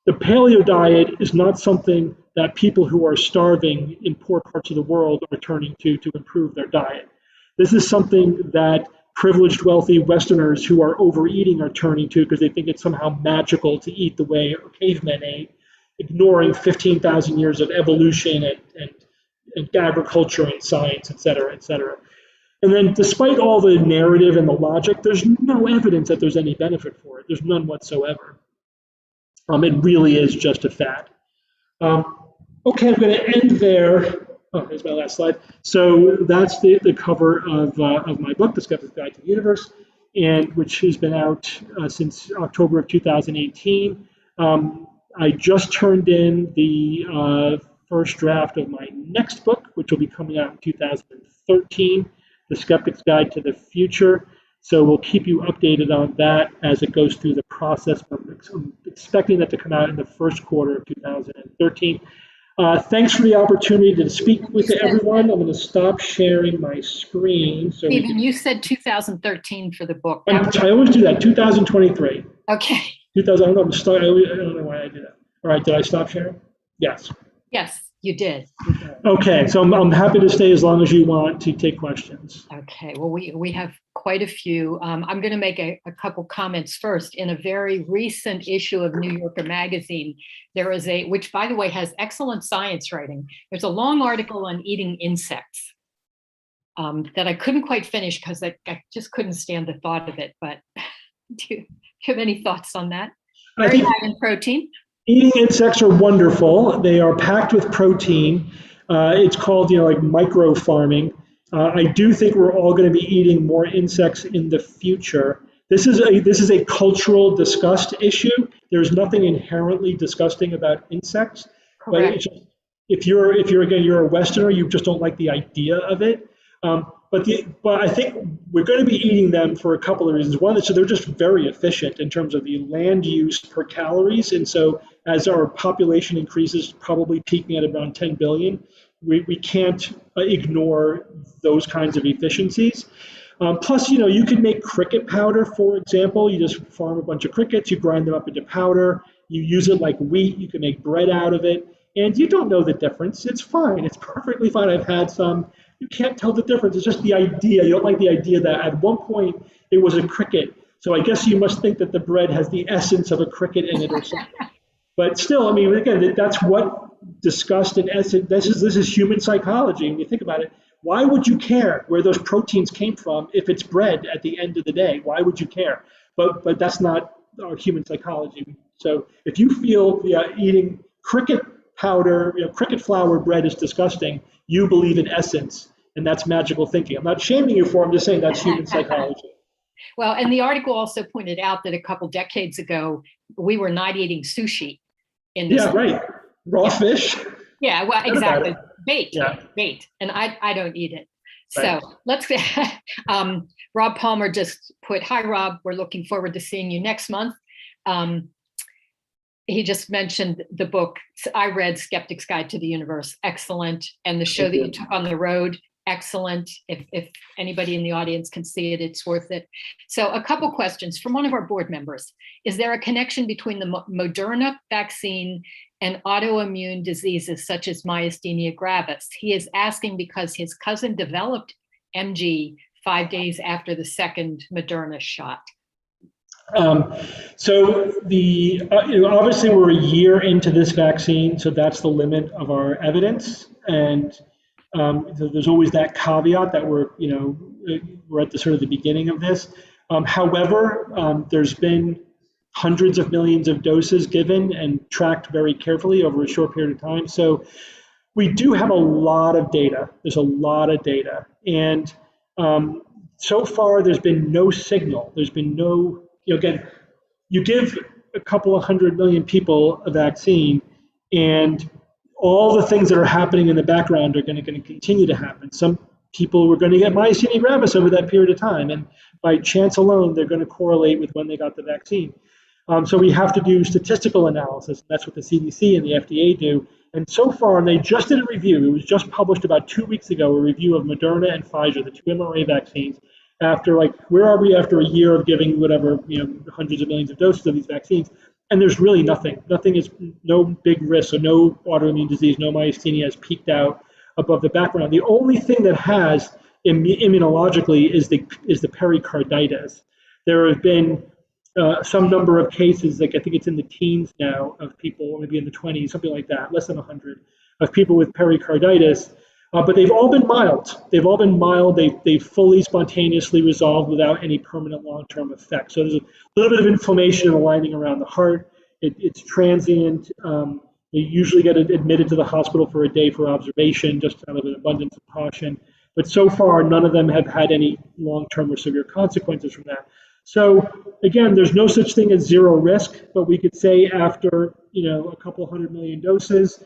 the paleo diet is not something that people who are starving in poor parts of the world are turning to improve their diet. This is something that privileged, wealthy Westerners who are overeating are turning to because they think it's somehow magical to eat the way cavemen ate, ignoring 15,000 years of evolution and agriculture and science, et cetera, et cetera. And then despite all the narrative and the logic, there's no evidence that there's any benefit for it. There's none whatsoever. It really is just a fad. Okay, I'm going to end there. Oh, here's my last slide. So that's the cover of my book, The Skeptic's Guide to the Universe, and which has been out since October of 2018. I just turned in the first draft of my next book, which will be coming out in 2013, The Skeptic's Guide to the Future. So we'll keep you updated on that as it goes through the process. I'm expecting that to come out in the first quarter of 2013. Thanks for the opportunity to speak with everyone. I'm going to stop sharing my screen. So Steven, you said 2013 for the book. I always do that, 2023. Okay. 2000, I don't know why I did that. All right, did I stop sharing? Yes. Yes, you did. Okay, so I'm happy to stay as long as you want to take questions. Okay, well, we have quite a few. I'm going to make a couple comments first. In a very recent issue of New Yorker magazine, there is which by the way has excellent science writing. There's a long article on eating insects that I couldn't quite finish because I just couldn't stand the thought of it. But do you have any thoughts on that? Very high in protein. Eating insects are wonderful. They are packed with protein. It's called, like micro farming. I do think we're all going to be eating more insects in the future. This is a cultural disgust issue. There's nothing inherently disgusting about insects. Correct. But if you're a Westerner, you just don't like the idea of it. But I think we're going to be eating them for a couple of reasons. One is so they're just very efficient in terms of the land use per calories, and so as our population increases, probably peaking at around 10 billion, we can't ignore those kinds of efficiencies. Plus, you could make cricket powder, for example. You just farm a bunch of crickets, you grind them up into powder, you use it like wheat, you can make bread out of it, and you don't know the difference. It's fine. It's perfectly fine. I've had some. You can't tell the difference. It's just the idea. You don't like the idea that at one point it was a cricket. So I guess you must think that the bread has the essence of a cricket in it or something. But still, I mean, again, that's what disgust and essence. This is human psychology. When you think about it, why would you care where those proteins came from if it's bread at the end of the day? Why would you care? But that's not our human psychology. So if you feel eating cricket powder, cricket flour bread is disgusting, you believe in essence, and that's magical thinking. I'm not shaming you for it, I'm just saying that's human psychology. Well, and the article also pointed out that a couple decades ago, we were not eating sushi in this. Yeah, right. Raw fish. Yeah, well, exactly. Bait. And I don't eat it. Right. So let's Rob Palmer just put, "Hi, Rob, we're looking forward to seeing you next month." He just mentioned the book. I read Skeptic's Guide to the Universe. Excellent. And the show that you took on the road, excellent. If anybody in the audience can see it, it's worth it. So a couple questions from one of our board members. Is there a connection between the Moderna vaccine and autoimmune diseases such as myasthenia gravis? He is asking because his cousin developed MG 5 days after the second Moderna shot. So obviously we're a year into this vaccine, so that's the limit of our evidence, and so there's always that caveat that we're at the sort of the beginning of this. However, there's been hundreds of millions of doses given and tracked very carefully over a short period of time. So we do have a lot of data. There's a lot of data, and so far there's been no signal. There's been no again, you give a couple of 100 million people a vaccine, and all the things that are happening in the background are going to continue to happen. Some people were going to get myasthenia gravis over that period of time, and by chance alone, they're going to correlate with when they got the vaccine. So we have to do statistical analysis. That's what the CDC and the FDA do. And so far, and they just did a review. It was just published about 2 weeks ago, a review of Moderna and Pfizer, the two mRNA vaccines. After where are we after a year of giving hundreds of millions of doses of these vaccines? And there's really nothing. Nothing is, no big risk, so no autoimmune disease, no myasthenia has peaked out above the background. The only thing that has immunologically is the pericarditis. There have been some number of cases, like I think it's in the teens now, of people, maybe in the 20s, something like that, less than 100, of people with pericarditis. But they've all been mild. They've fully spontaneously resolved without any permanent long-term effect. So there's a little bit of inflammation and a lining around the heart. It's transient. They usually get admitted to the hospital for a day for observation, just out of an abundance of caution. But so far, none of them have had any long-term or severe consequences from that. So again, there's no such thing as zero risk, but we could say after a couple 100 million doses,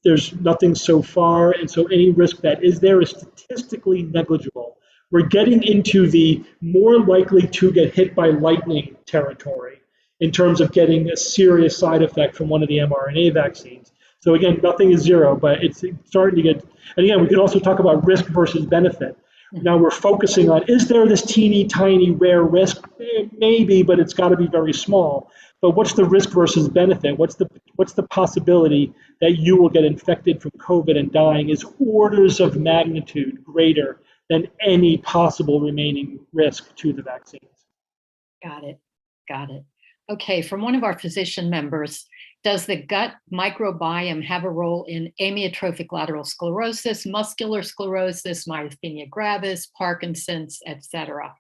there's nothing so far, and so any risk that is there is statistically negligible. We're getting into the more likely to get hit by lightning territory in terms of getting a serious side effect from one of the mRNA vaccines. So again, nothing is zero, but it's starting to get, and again, we could also talk about risk versus benefit. Now we're focusing on, is there this teeny tiny rare risk? Maybe, but it's got to be very small. But what's the risk versus benefit? What's the possibility that you will get infected from COVID and dying is orders of magnitude greater than any possible remaining risk to the vaccines. Got it. Okay, from one of our physician members, does the gut microbiome have a role in amyotrophic lateral sclerosis, muscular sclerosis, myasthenia gravis, Parkinson's, etc.?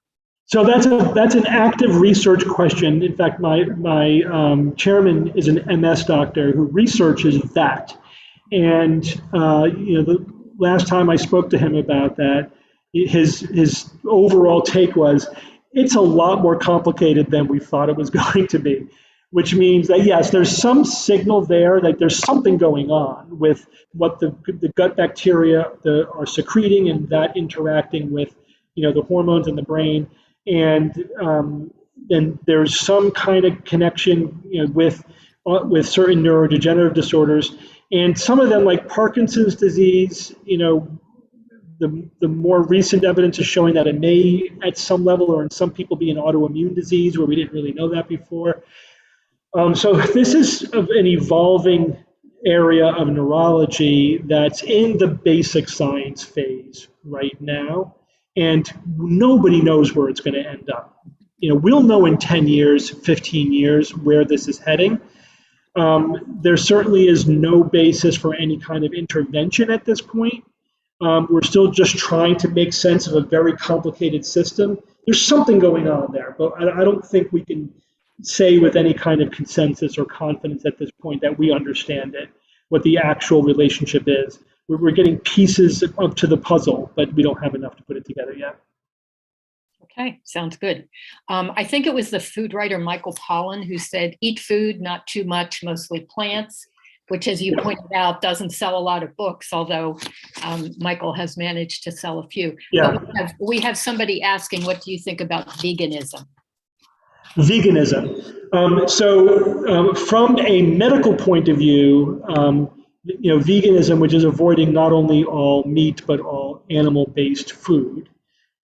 So that's an active research question. In fact, my chairman is an MS doctor who researches that. And the last time I spoke to him about that, his overall take was, it's a lot more complicated than we thought it was going to be, which means that, yes, there's some signal there that there's something going on with what the gut bacteria are secreting and that interacting with the hormones in the brain. And then there's some kind of connection with certain neurodegenerative disorders. And some of them, like Parkinson's disease, the more recent evidence is showing that it may, at some level or in some people, be an autoimmune disease where we didn't really know that before. So this is an evolving area of neurology that's in the basic science phase right now, and nobody knows where it's going to end up. We'll know in 10 years, 15 years where this is heading. There certainly is no basis for any kind of intervention at this point. We're still just trying to make sense of a very complicated system. There's something going on there, but I don't think we can say with any kind of consensus or confidence at this point that we understand it, what the actual relationship is. We're getting pieces up to the puzzle, but we don't have enough to put it together yet. Okay, sounds good. I think it was the food writer Michael Pollan who said, eat food, not too much, mostly plants, which, as you pointed out, doesn't sell a lot of books, although Michael has managed to sell a few. Yeah. But we have somebody asking, what do you think about veganism? Veganism. So from a medical point of view, veganism, which is avoiding not only all meat, but all animal-based food,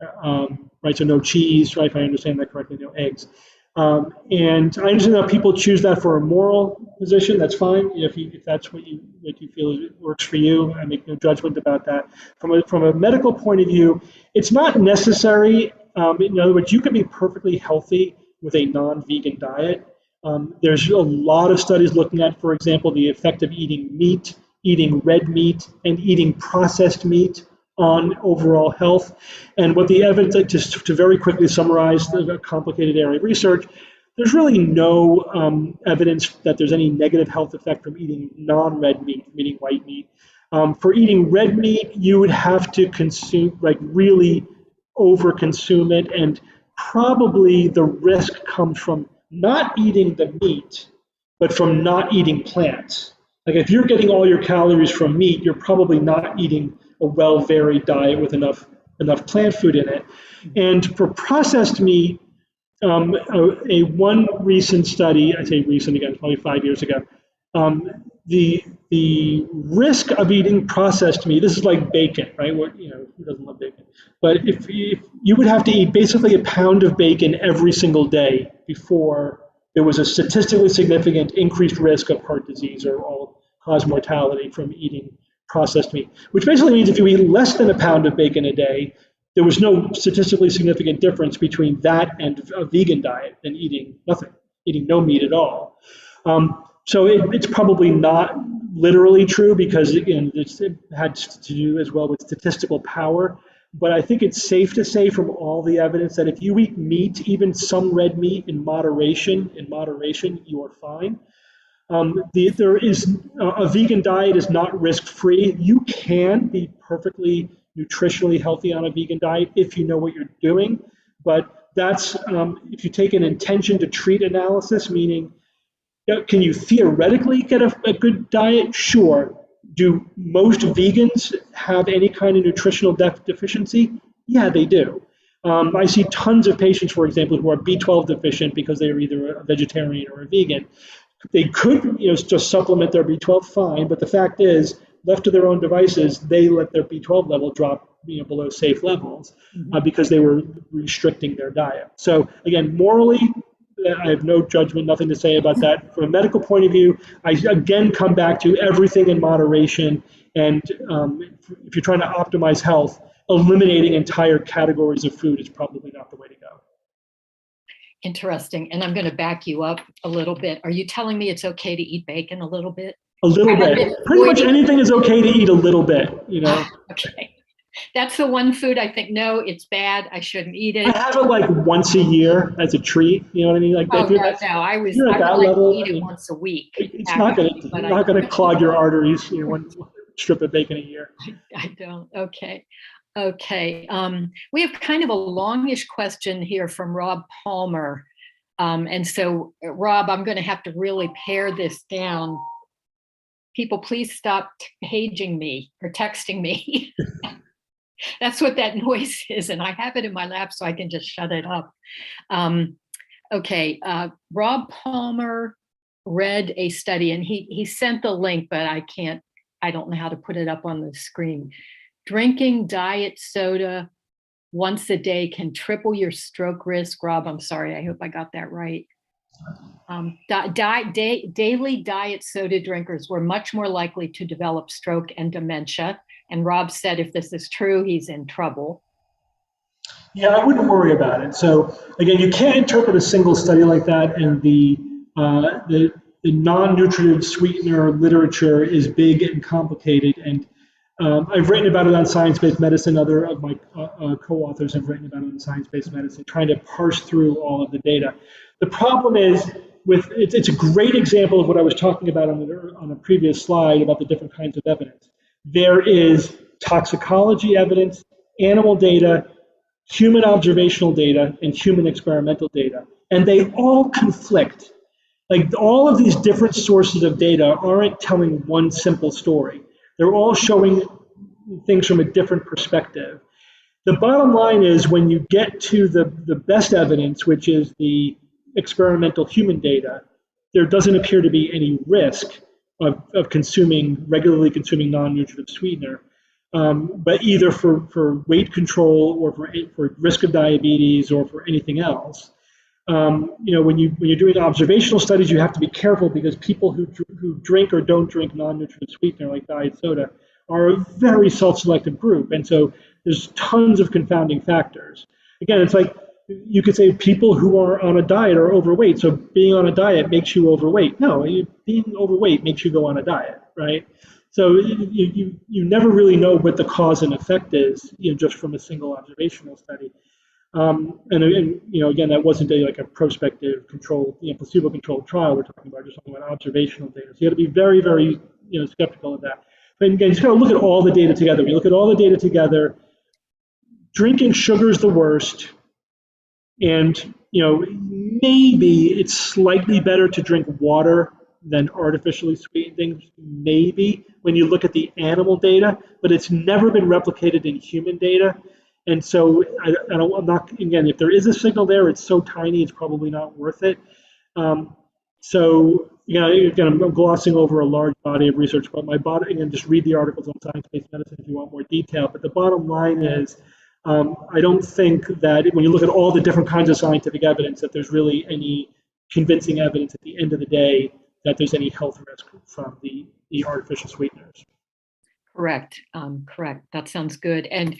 right? So no cheese, right? If I understand that correctly, no eggs. And I understand that people choose that for a moral position. That's fine. If that's what you feel works for you, I make no judgment about that. From a medical point of view, it's not necessary. In other words, you can be perfectly healthy with a non-vegan diet. There's a lot of studies looking at, for example, the effect of eating meat, eating red meat, and eating processed meat on overall health. And what the evidence, just to very quickly summarize the complicated area of research, there's really no evidence that there's any negative health effect from eating non-red meat, meaning white meat. For eating red meat, you would have to consume, really over-consume it, and probably the risk comes from not eating the meat, but from not eating plants. Like if you're getting all your calories from meat, you're probably not eating a well-varied diet with enough plant food in it. And for processed meat, one recent study, I say recent again, probably 5 years ago, the risk of eating processed meat, this is like bacon, right? Who doesn't love bacon? But if you would have to eat basically a pound of bacon every single day before there was a statistically significant increased risk of heart disease or all-cause mortality from eating processed meat, which basically means if you eat less than a pound of bacon a day, there was no statistically significant difference between that and a vegan diet than eating nothing, eating no meat at all. So it's probably not literally true because, again, it had to do as well with statistical power. But I think it's safe to say from all the evidence that if you eat meat, even some red meat in moderation, you are fine. There is a vegan diet is not risk-free. You can be perfectly nutritionally healthy on a vegan diet if you know what you're doing, but that's if you take an intention to treat analysis, meaning can you theoretically get a good diet? Sure. Do most vegans have any kind of nutritional deficiency? Yeah, they do. I see tons of patients, for example, who are B12 deficient because they are either a vegetarian or a vegan. They could, just supplement their B12, fine. But the fact is, left to their own devices, they let their B12 level drop, below safe levels because they were restricting their diet. So again, morally, I have no judgment, nothing to say about that. From a medical point of view, I again come back to everything in moderation. And if you're trying to optimize health, eliminating entire categories of food is probably not the way to go. Interesting. And I'm going to back you up a little bit. Are you telling me it's okay to eat bacon a little bit? A little bit. Pretty much anything is okay to eat a little bit, Okay. That's the one food I think, no, it's bad. I shouldn't eat it. I have it like once a year as a treat. You know what I mean? Like no. I would like to eat it once a week. It's not going to clog your arteries. One strip of bacon a year. I don't. Okay. We have kind of a longish question here from Rob Palmer. And so, Rob, I'm going to have to really pare this down. People, please stop paging me or texting me. That's what that noise is. And I have it in my lap so I can just shut it up. Rob Palmer read a study and he sent the link, but I don't know how to put it up on the screen. Drinking diet soda once a day can triple your stroke risk. Rob, I'm sorry, I hope I got that right. Daily diet soda drinkers were much more likely to develop stroke and dementia. And Rob said if this is true, he's in trouble. Yeah, I wouldn't worry about it. So again, you can't interpret a single study like that, and the non-nutritive sweetener literature is big and complicated. And I've written about it on Science-Based Medicine. Other of my co-authors have written about it on Science-Based Medicine, trying to parse through all of the data. The problem is it's a great example of what I was talking about on a previous slide about the different kinds of evidence. There is toxicology evidence, animal data, human observational data, and human experimental data, and they all conflict. Like all of these different sources of data aren't telling one simple story. They're all showing things from a different perspective. The bottom line is when you get to the best evidence, which is the experimental human data, there doesn't appear to be any risk of regularly consuming non-nutritive sweetener, but either for weight control or for risk of diabetes or for anything else. When you're doing observational studies, you have to be careful because people who drink or don't drink non-nutritive sweetener like diet soda are a very self-selective group, and so there's tons of confounding factors. Again, it's like you could say people who are on a diet are overweight, so being on a diet makes you overweight. No, being overweight makes you go on a diet, right? So you never really know what the cause and effect is, just from a single observational study. Again, that wasn't a prospective controlled, placebo-controlled trial. We're talking about observational data. So you got to be very, very, skeptical of that. But again, you just got to look at all the data together. When you look at all the data together, drinking sugar is the worst. And, maybe it's slightly better to drink water than artificially sweetened things, maybe, when you look at the animal data, but it's never been replicated in human data. And so I'm not, again, if there is a signal there, it's so tiny, it's probably not worth it. Again, I'm glossing over a large body of research, but again, just read the articles on Science-Based Medicine if you want more detail. But the bottom line is, I don't think that when you look at all the different kinds of scientific evidence, that there's really any convincing evidence at the end of the day that there's any health risk from the artificial sweeteners. Correct. Correct. That sounds good. And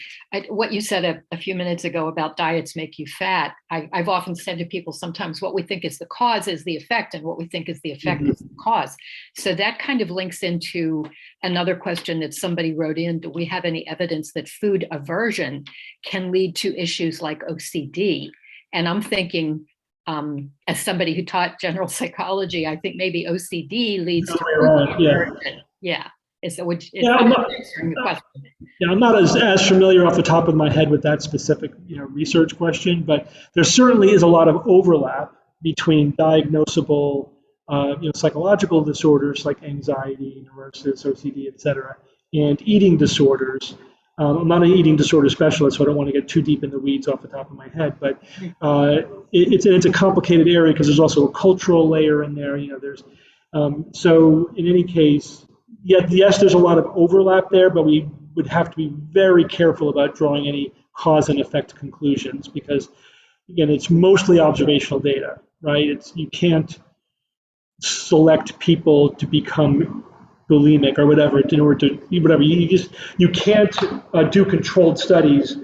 what you said a few minutes ago about diets make you fat, I've often said to people sometimes what we think is the cause is the effect, and what we think is the effect is the cause. So that kind of links into another question that somebody wrote in. Do we have any evidence that food aversion can lead to issues like OCD? And I'm thinking, as somebody who taught general psychology, I think maybe OCD leads to food aversion. Yeah. Which is answering the question. Yeah, I'm not as familiar off the top of my head with that specific research question, but there certainly is a lot of overlap between diagnosable psychological disorders like anxiety, neurosis, OCD, et cetera, and eating disorders. I'm not an eating disorder specialist, so I don't want to get too deep in the weeds off the top of my head, but it's a complicated area because there's also a cultural layer in there. So in any case, yes, there's a lot of overlap there, but we would have to be very careful about drawing any cause and effect conclusions because, again, it's mostly observational data, right? You can't select people to become bulimic or whatever in order to whatever. You can't do controlled studies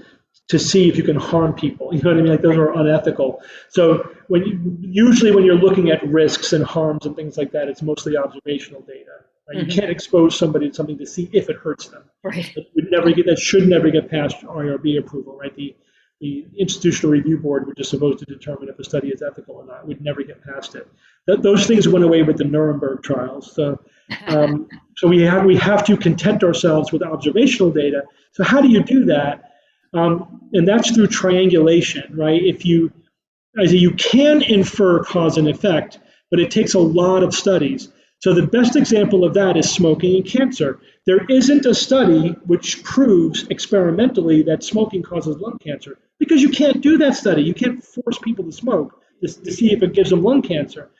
to see if you can harm people. You know what I mean? Like those are unethical. So usually when you're looking at risks and harms and things like that, it's mostly observational data. Right? You can't expose somebody to something to see if it hurts them. Right. That should never get past IRB approval, right? The Institutional Review Board, which is supposed to determine if a study is ethical or not, would never get past it. Those things went away with the Nuremberg trials. So we have to content ourselves with observational data. So how do you do that? And that's through triangulation, right? You can infer cause and effect, but it takes a lot of studies. So the best example of that is smoking and cancer. There isn't a study which proves experimentally that smoking causes lung cancer because you can't do that study. You can't force people to smoke to see if it gives them lung cancer.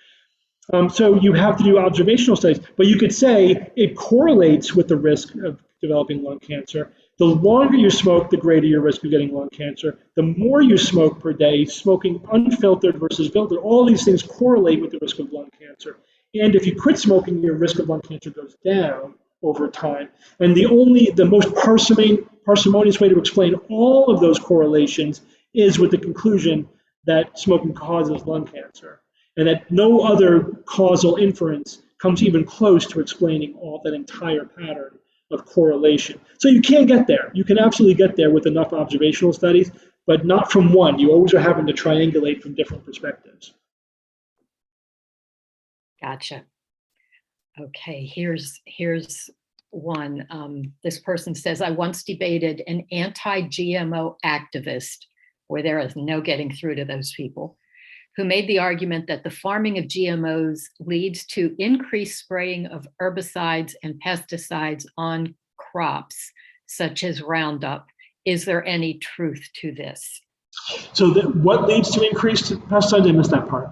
So you have to do observational studies, but you could say it correlates with the risk of developing lung cancer. The longer you smoke, the greater your risk of getting lung cancer. The more you smoke per day, smoking unfiltered versus filtered, all these things correlate with the risk of lung cancer. And if you quit smoking, your risk of lung cancer goes down over time. And the most parsimonious way to explain all of those correlations is with the conclusion that smoking causes lung cancer, and that no other causal inference comes even close to explaining all that entire pattern of correlation. So you can get there. You can absolutely get there with enough observational studies, but not from one. You always are having to triangulate from different perspectives. Gotcha. Okay, here's one. This person says, I once debated an anti-GMO activist, where there is no getting through to those people, who made the argument that the farming of GMOs leads to increased spraying of herbicides and pesticides on crops, such as Roundup. Is there any truth to this? So what leads to increased pesticides? I missed that part.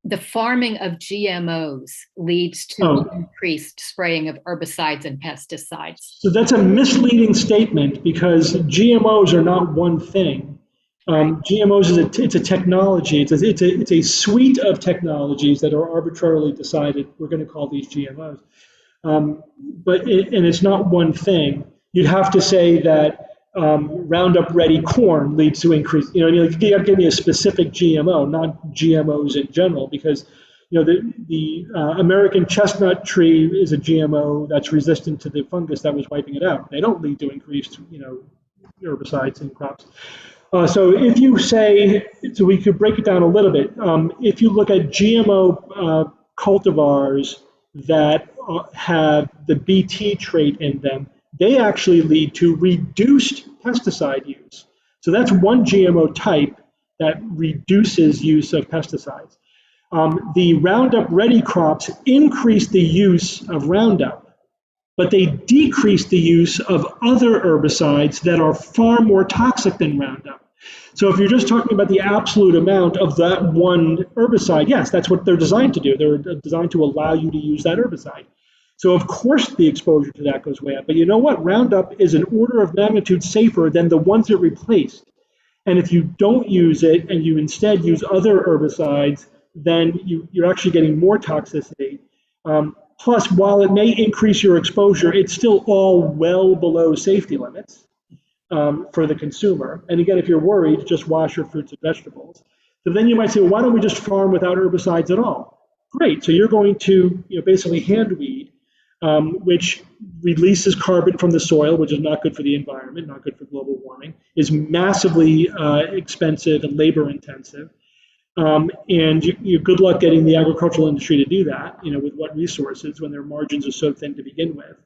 The farming of GMOs leads to increased spraying of herbicides and pesticides. So that's a misleading statement because GMOs are not one thing. GMOs it's a technology. It's a suite of technologies that are arbitrarily decided. We're going to call these GMOs, but it's not one thing. You'd have to say that Roundup Ready corn leads to increase. You have to give me a specific GMO, not GMOs in general, because the American chestnut tree is a GMO that's resistant to the fungus that was wiping it out. They don't lead to increased herbicides in crops. So if you say, so we could break it down a little bit. If you look at GMO cultivars that have the Bt trait in them, they actually lead to reduced pesticide use. So that's one GMO type that reduces use of pesticides. The Roundup Ready crops increase the use of Roundup, but they decrease the use of other herbicides that are far more toxic than Roundup. So if you're just talking about the absolute amount of that one herbicide, yes, that's what they're designed to do. They're designed to allow you to use that herbicide. So of course the exposure to that goes way up. But you know what? Roundup is an order of magnitude safer than the ones it replaced. And if you don't use it and you instead use other herbicides, then you're actually getting more toxicity. Plus, while it may increase your exposure, it's still all well below safety limits for the consumer. And again, if you're worried, just wash your fruits and vegetables. So then you might say, well, why don't we just farm without herbicides at all? Great. So you're going to basically hand weed, which releases carbon from the soil, which is not good for the environment, not good for global warming, is massively expensive and labor intensive. And good luck getting the agricultural industry to do that, with what resources when their margins are so thin to begin with.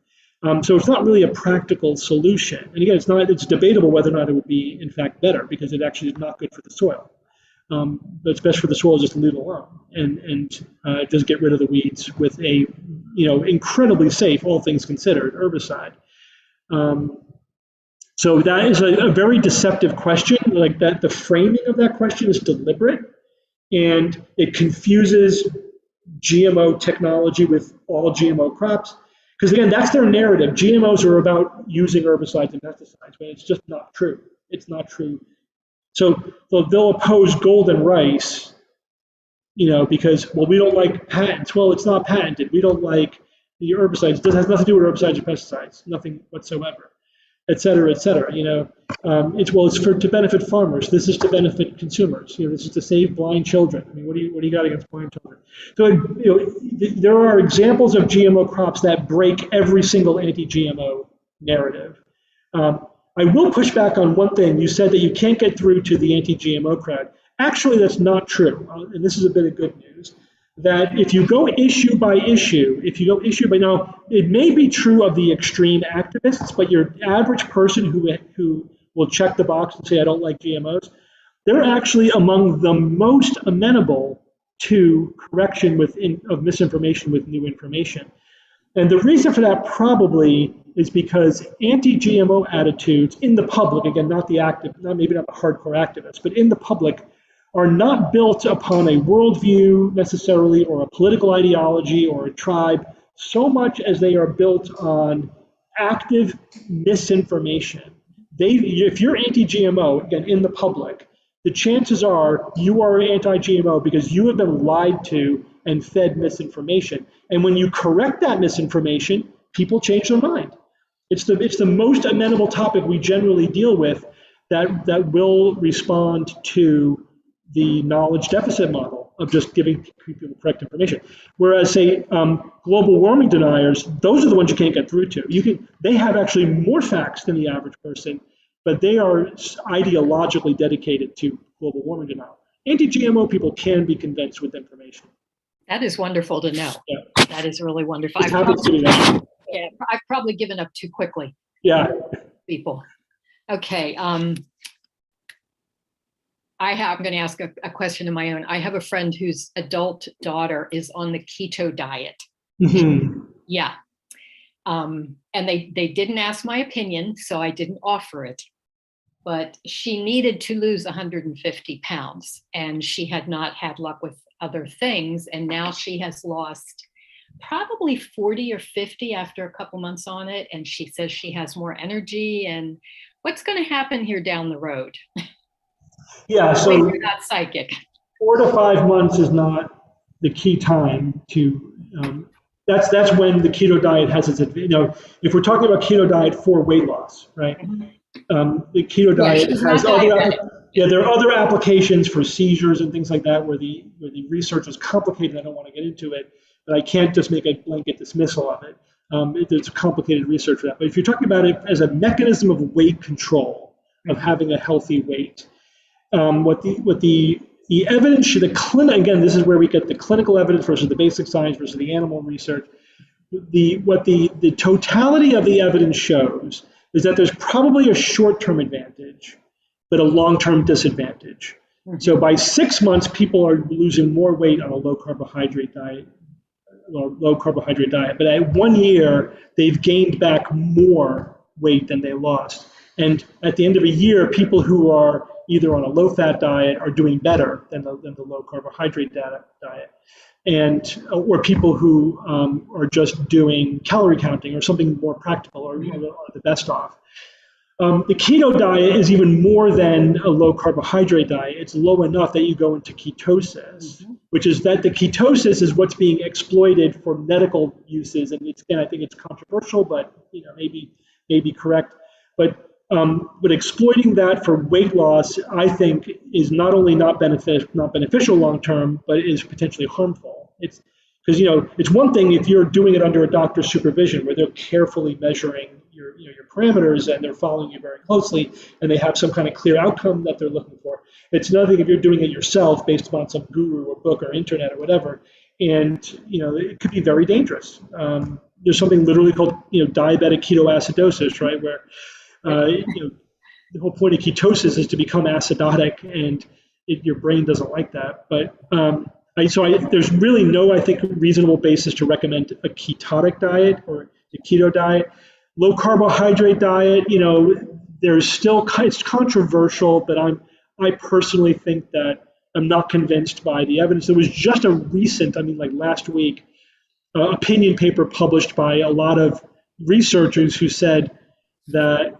So it's not really a practical solution. And again, it's debatable whether or not it would be, in fact, better, because it actually is not good for the soil. But it's best for the soil just to leave it alone and just get rid of the weeds with a, incredibly safe, all things considered, herbicide. So that is a very deceptive question. Like that, the framing of that question is deliberate, and it confuses GMO technology with all GMO crops. Because again, that's their narrative. GMOs are about using herbicides and pesticides, but it's just not true. It's not true. So they'll oppose golden rice, because, well, we don't like patents. Well, it's not patented. We don't like the herbicides. It has nothing to do with herbicides or pesticides, nothing whatsoever, et cetera, et cetera. It's to benefit farmers. This is to benefit consumers. This is to save blind children. I mean, what do you got against blind children? So, there are examples of GMO crops that break every single anti-GMO narrative. I will push back on one thing. You said that you can't get through to the anti-GMO crowd. Actually, that's not true. And this is a bit of good news. That if you go issue by issue, now, it may be true of the extreme activists, but your average person who will check the box and say, I don't like GMOs, they're actually among the most amenable to correction of misinformation with new information. And the reason for that probably is because anti-GMO attitudes in the public, again, maybe not the hardcore activists, but in the public, are not built upon a worldview necessarily, or a political ideology, or a tribe, so much as they are built on active misinformation. If you're anti-GMO, again, in the public, the chances are you are anti-GMO because you have been lied to and fed misinformation. And when you correct that misinformation, people change their mind. It's the most amenable topic we generally deal with that will respond to the knowledge deficit model of just giving people correct information. Whereas, say, global warming deniers, those are the ones you can't get through to. They have actually more facts than the average person, but they are ideologically dedicated to global warming denial. Anti-GMO people can be convinced with information. That is wonderful to know. Yeah. That is really wonderful. I've probably given up too quickly. Yeah. People. Okay. I'm going to ask a question of my own. I have a friend whose adult daughter is on the keto diet. Mm-hmm. Yeah. And they didn't ask my opinion, so I didn't offer it. But she needed to lose 150 pounds, and she had not had luck with other things. And now she has lost probably 40 or 50 after a couple months on it. And she says she has more energy. And what's going to happen here down the road? Yeah, so you're not psychic. 4 to 5 months is not the key time to. That's when the keto diet has its. If we're talking about keto diet for weight loss, right? The keto diet has there are other applications for seizures and things like that where the research is complicated. I don't want to get into it, but I can't just make a blanket dismissal of it. There's complicated research for that. But if you're talking about it as a mechanism of weight control, of having a healthy weight, what the evidence, again, this is where we get the clinical evidence versus the basic science versus the animal research. What the totality of the evidence shows is that there's probably a short-term advantage, but a long-term disadvantage. Mm-hmm. So by 6 months, people are losing more weight on a low-carbohydrate diet, but at 1 year, they've gained back more weight than they lost. And at the end of a year, people who are either on a low-fat diet are doing better than the low-carbohydrate diet, or people who are just doing calorie counting or something more practical or the best off. The keto diet is even more than a low carbohydrate diet. It's low enough that you go into ketosis, which is that the ketosis is what's being exploited for medical uses. And again, I think it's controversial, but maybe correct. But exploiting that for weight loss, I think, is not only not beneficial long term, but is potentially harmful. It's because it's one thing if you're doing it under a doctor's supervision, where they're carefully measuring your parameters and they're following you very closely, and they have some kind of clear outcome that they're looking for. It's another thing if you're doing it yourself based upon some guru or book or internet or whatever, and it could be very dangerous. There's something literally called diabetic ketoacidosis, right, where the whole point of ketosis is to become acidotic, and your brain doesn't like that. But there's really no, I think, reasonable basis to recommend a ketotic diet or a keto diet. Low carbohydrate diet, there's still, it's controversial, but I personally think that I'm not convinced by the evidence. There was just a recent, like last week, opinion paper published by a lot of researchers who said that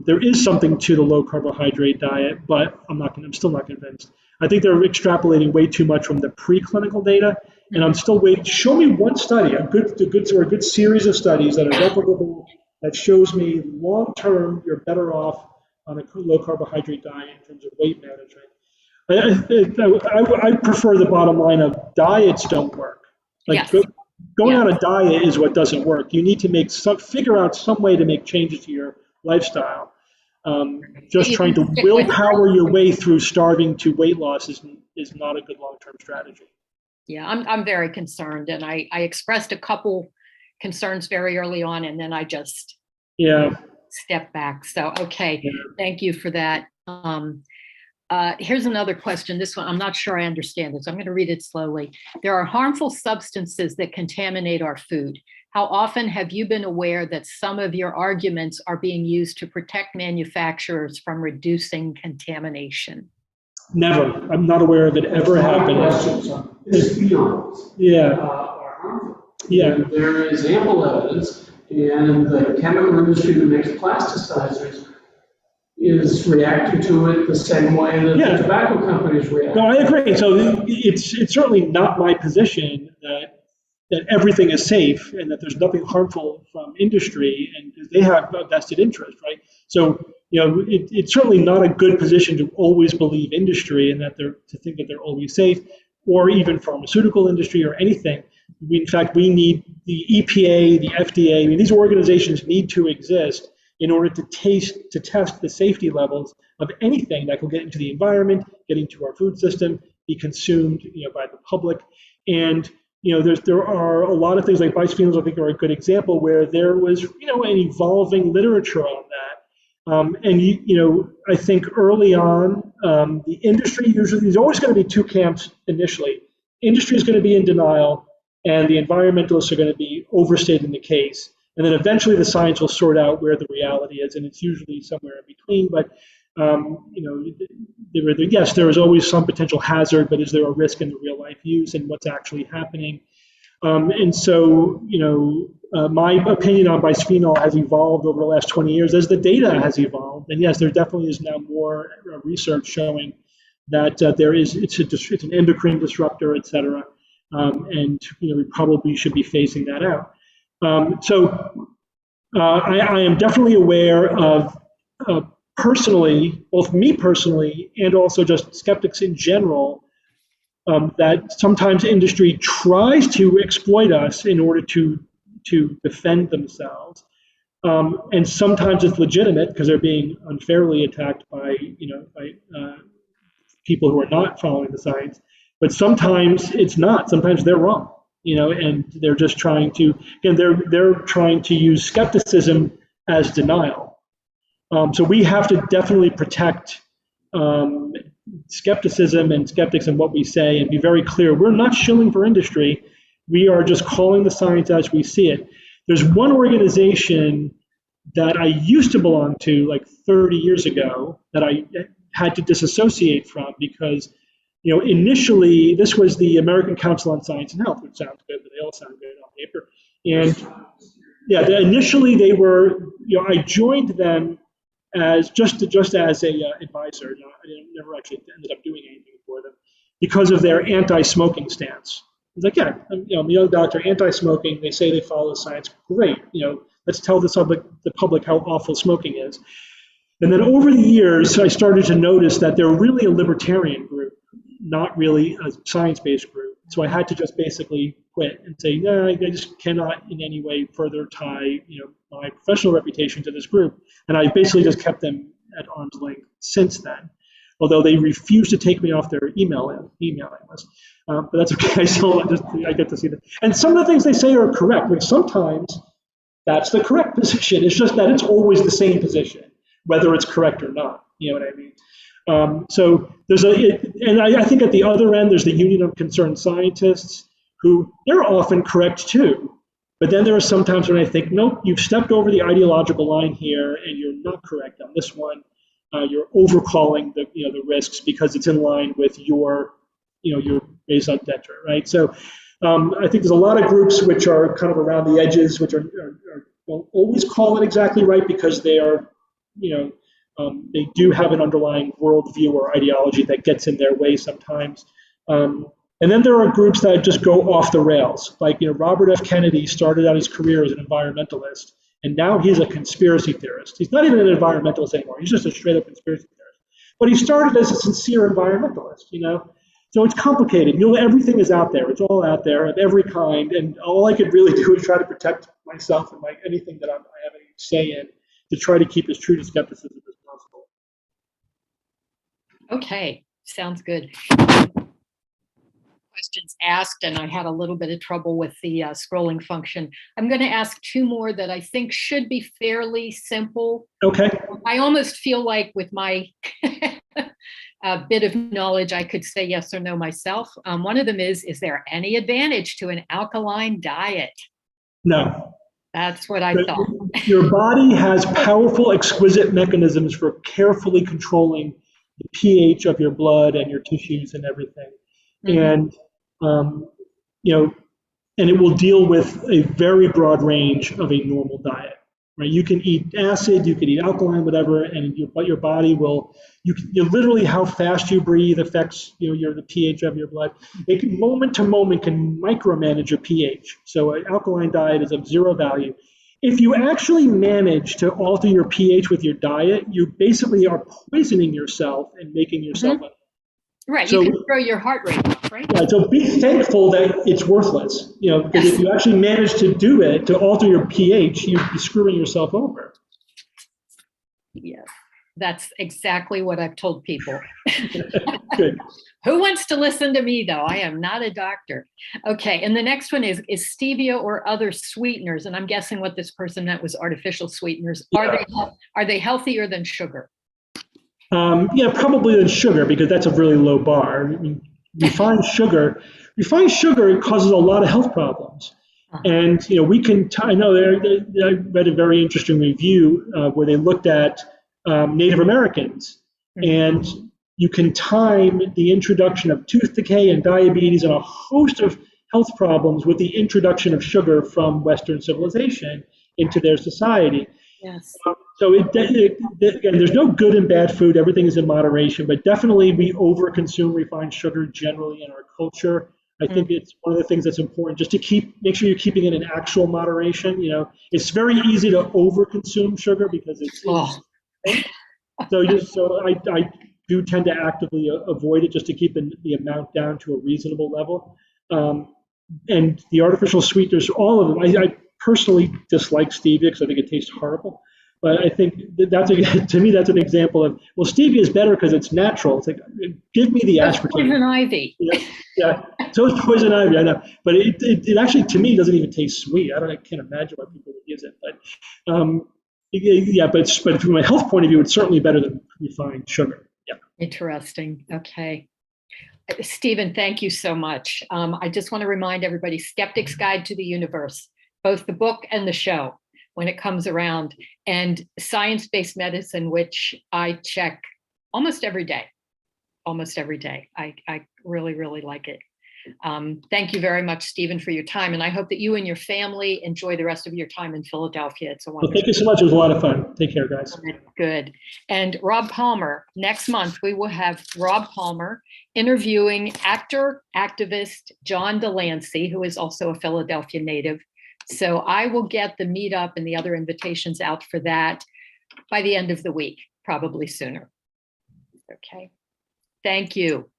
there is something to the low carbohydrate diet, but I'm still not convinced. I think they're extrapolating way too much from the preclinical data, and I'm still waiting. Show me one study, a good series of studies that are replicable, that shows me long term you're better off on a low carbohydrate diet in terms of weight management. I prefer the bottom line of diets don't work. Going on a diet is what doesn't work. You need to figure out some way to make changes to your lifestyle. Just trying to willpower your way through starving to weight loss is not a good long-term strategy. Yeah, I'm very concerned, and I expressed a couple concerns very early on, and then I just stepped back. So, okay, thank you for that. Here's another question. This one, I'm not sure I understand this. I'm going to read it slowly. There are harmful substances that contaminate our food. How often have you been aware that some of your arguments are being used to protect manufacturers from reducing contamination? Never. I'm not aware of it ever happening. There is ample evidence, and the chemical industry that makes plasticizers is reacting to it the same way that the tobacco companies react. No, I agree. So it's certainly not my position that everything is safe and that there's nothing harmful from industry, and they have a vested interest, right? So it's certainly not a good position to always believe industry and to think that they're always safe, or even pharmaceutical industry or anything. In fact, we need the EPA, the FDA. These organizations need to exist in order to test the safety levels of anything that will get into the environment, get into our food system, be consumed by the public. And there are a lot of things like bisphenols, I think, are a good example where there was an evolving literature on that. I think early on, the industry there's always going to be two camps initially. Industry is going to be in denial, and the environmentalists are going to be overstating the case. And then eventually the science will sort out where the reality is, and it's usually somewhere in between. But yes, there is always some potential hazard, but is there a risk in the real life use and what's actually happening? And so, my opinion on bisphenol has evolved over the last 20 years as the data has evolved. And yes, there definitely is now more research showing that it's an endocrine disruptor, et cetera. And we probably should be phasing that out. I am definitely aware of personally, both me personally and also just skeptics in general, that sometimes industry tries to exploit us in order to defend themselves. And sometimes it's legitimate because they're being unfairly attacked by people who are not following the science. But sometimes it's not. Sometimes they're wrong. And they're just trying to, they're trying to use skepticism as denial. So we have to definitely protect skepticism and skeptics and what we say, and be very clear. We're not shilling for industry. We are just calling the science as we see it. There's one organization that I used to belong to like 30 years ago that I had to disassociate from because initially, this was the American Council on Science and Health, which sounds good, but they all sound good on paper. And initially they were, I joined them as just as a advisor. I never actually ended up doing anything for them because of their anti-smoking stance. It's like, yeah, I'm a young doctor, anti-smoking. They say they follow science. Great, let's tell the public how awful smoking is. And then over the years, I started to notice that they're really a libertarian group, not really a science-based group. So I had to just basically quit and say, no, I just cannot in any way further tie, my professional reputation to this group. And I basically just kept them at arm's length since then, although they refuse to take me off their emailing list. But that's okay. I get to see them. And some of the things they say are correct. Like sometimes that's the correct position. It's just that it's always the same position, whether it's correct or not. You know what I mean? So there's and I think at the other end, there's the Union of Concerned Scientists, who they're often correct too. But then there are some times when I think, nope, you've stepped over the ideological line here, and you're not correct on this one. You're overcalling the risks because it's in line with your raison d'etre, right? So I think there's a lot of groups which are kind of around the edges, which don't always call it exactly right because they are, they do have an underlying worldview or ideology that gets in their way sometimes. And then there are groups that just go off the rails. Like, Robert F. Kennedy started out his career as an environmentalist, and now he's a conspiracy theorist. He's not even an environmentalist anymore. He's just a straight up conspiracy theorist. But he started as a sincere environmentalist, So it's complicated. Everything is out there. It's all out there of every kind. And all I could really do is try to protect myself and anything that I have any say in, to try to keep as true to skepticism as possible. Okay, sounds good. Questions asked, and I had a little bit of trouble with the scrolling function. I'm going to ask two more that I think should be fairly simple. Okay. I almost feel like with my bit of knowledge, I could say yes or no myself. One of them is there any advantage to an alkaline diet? No. That's what I thought. Your body has powerful, exquisite mechanisms for carefully controlling the pH of your blood and your tissues and everything. Mm-hmm. And, and it will deal with a very broad range of a normal diet, right? You can eat acid, you can eat alkaline, whatever, and your body will, literally how fast you breathe affects, the pH of your blood. It can, moment to moment, can micromanage your pH. So an alkaline diet is of zero value. If you actually manage to alter your pH with your diet, you basically are poisoning yourself and making yourself mm-hmm. Right, so, you can throw your heart rate up, right? Yeah, so be thankful that it's worthless, because if you actually manage to do it, to alter your pH, you'd be screwing yourself over. Yes, that's exactly what I've told people. Good. Who wants to listen to me, though? I am not a doctor. Okay, and the next one is stevia or other sweeteners, and I'm guessing what this person meant was artificial sweeteners. Yeah. Are they healthier than sugar? Yeah, probably than sugar, because that's a really low bar. I mean, refined sugar causes a lot of health problems. Uh-huh. And I know I read a very interesting review where they looked at Native Americans, mm-hmm. and you can time the introduction of tooth decay and diabetes and a host of health problems with the introduction of sugar from Western civilization into their society. Yes. So again, there's no good and bad food. Everything is in moderation, but definitely we overconsume refined sugar generally in our culture. I think it's one of the things that's important, just to make sure you're keeping it in actual moderation. It's very easy to overconsume sugar because it's so I do tend to actively avoid it just to keep the amount down to a reasonable level. And the artificial sweeteners, all of them, I personally dislike stevia because I think it tastes horrible. But I think to me, that's an example of, well, stevia is better because it's natural. It's like, give me the aspartame. Poison ivy. Yeah. So it's poison ivy, I know. But it actually, to me, doesn't even taste sweet. I can't imagine why people would use it. But but from a health point of view, it's certainly better than refined sugar. Yeah. Interesting. Okay. Steven, thank you so much. I just want to remind everybody, Skeptic's Guide to the Universe, both the book and the show, when it comes around, and Science-Based Medicine, which I check almost every day. I really, really like it. Thank you very much, Stephen, for your time. And I hope that you and your family enjoy the rest of your time in Philadelphia. It's a Well, wonderful. thank you so much. It was a lot of fun. Take care, guys. Good. And Rob Palmer, next month, we will have Rob Palmer interviewing actor, activist John Delancey, who is also a Philadelphia native. So I will get the meetup and the other invitations out for that by the end of the week, probably sooner. Okay. Thank you.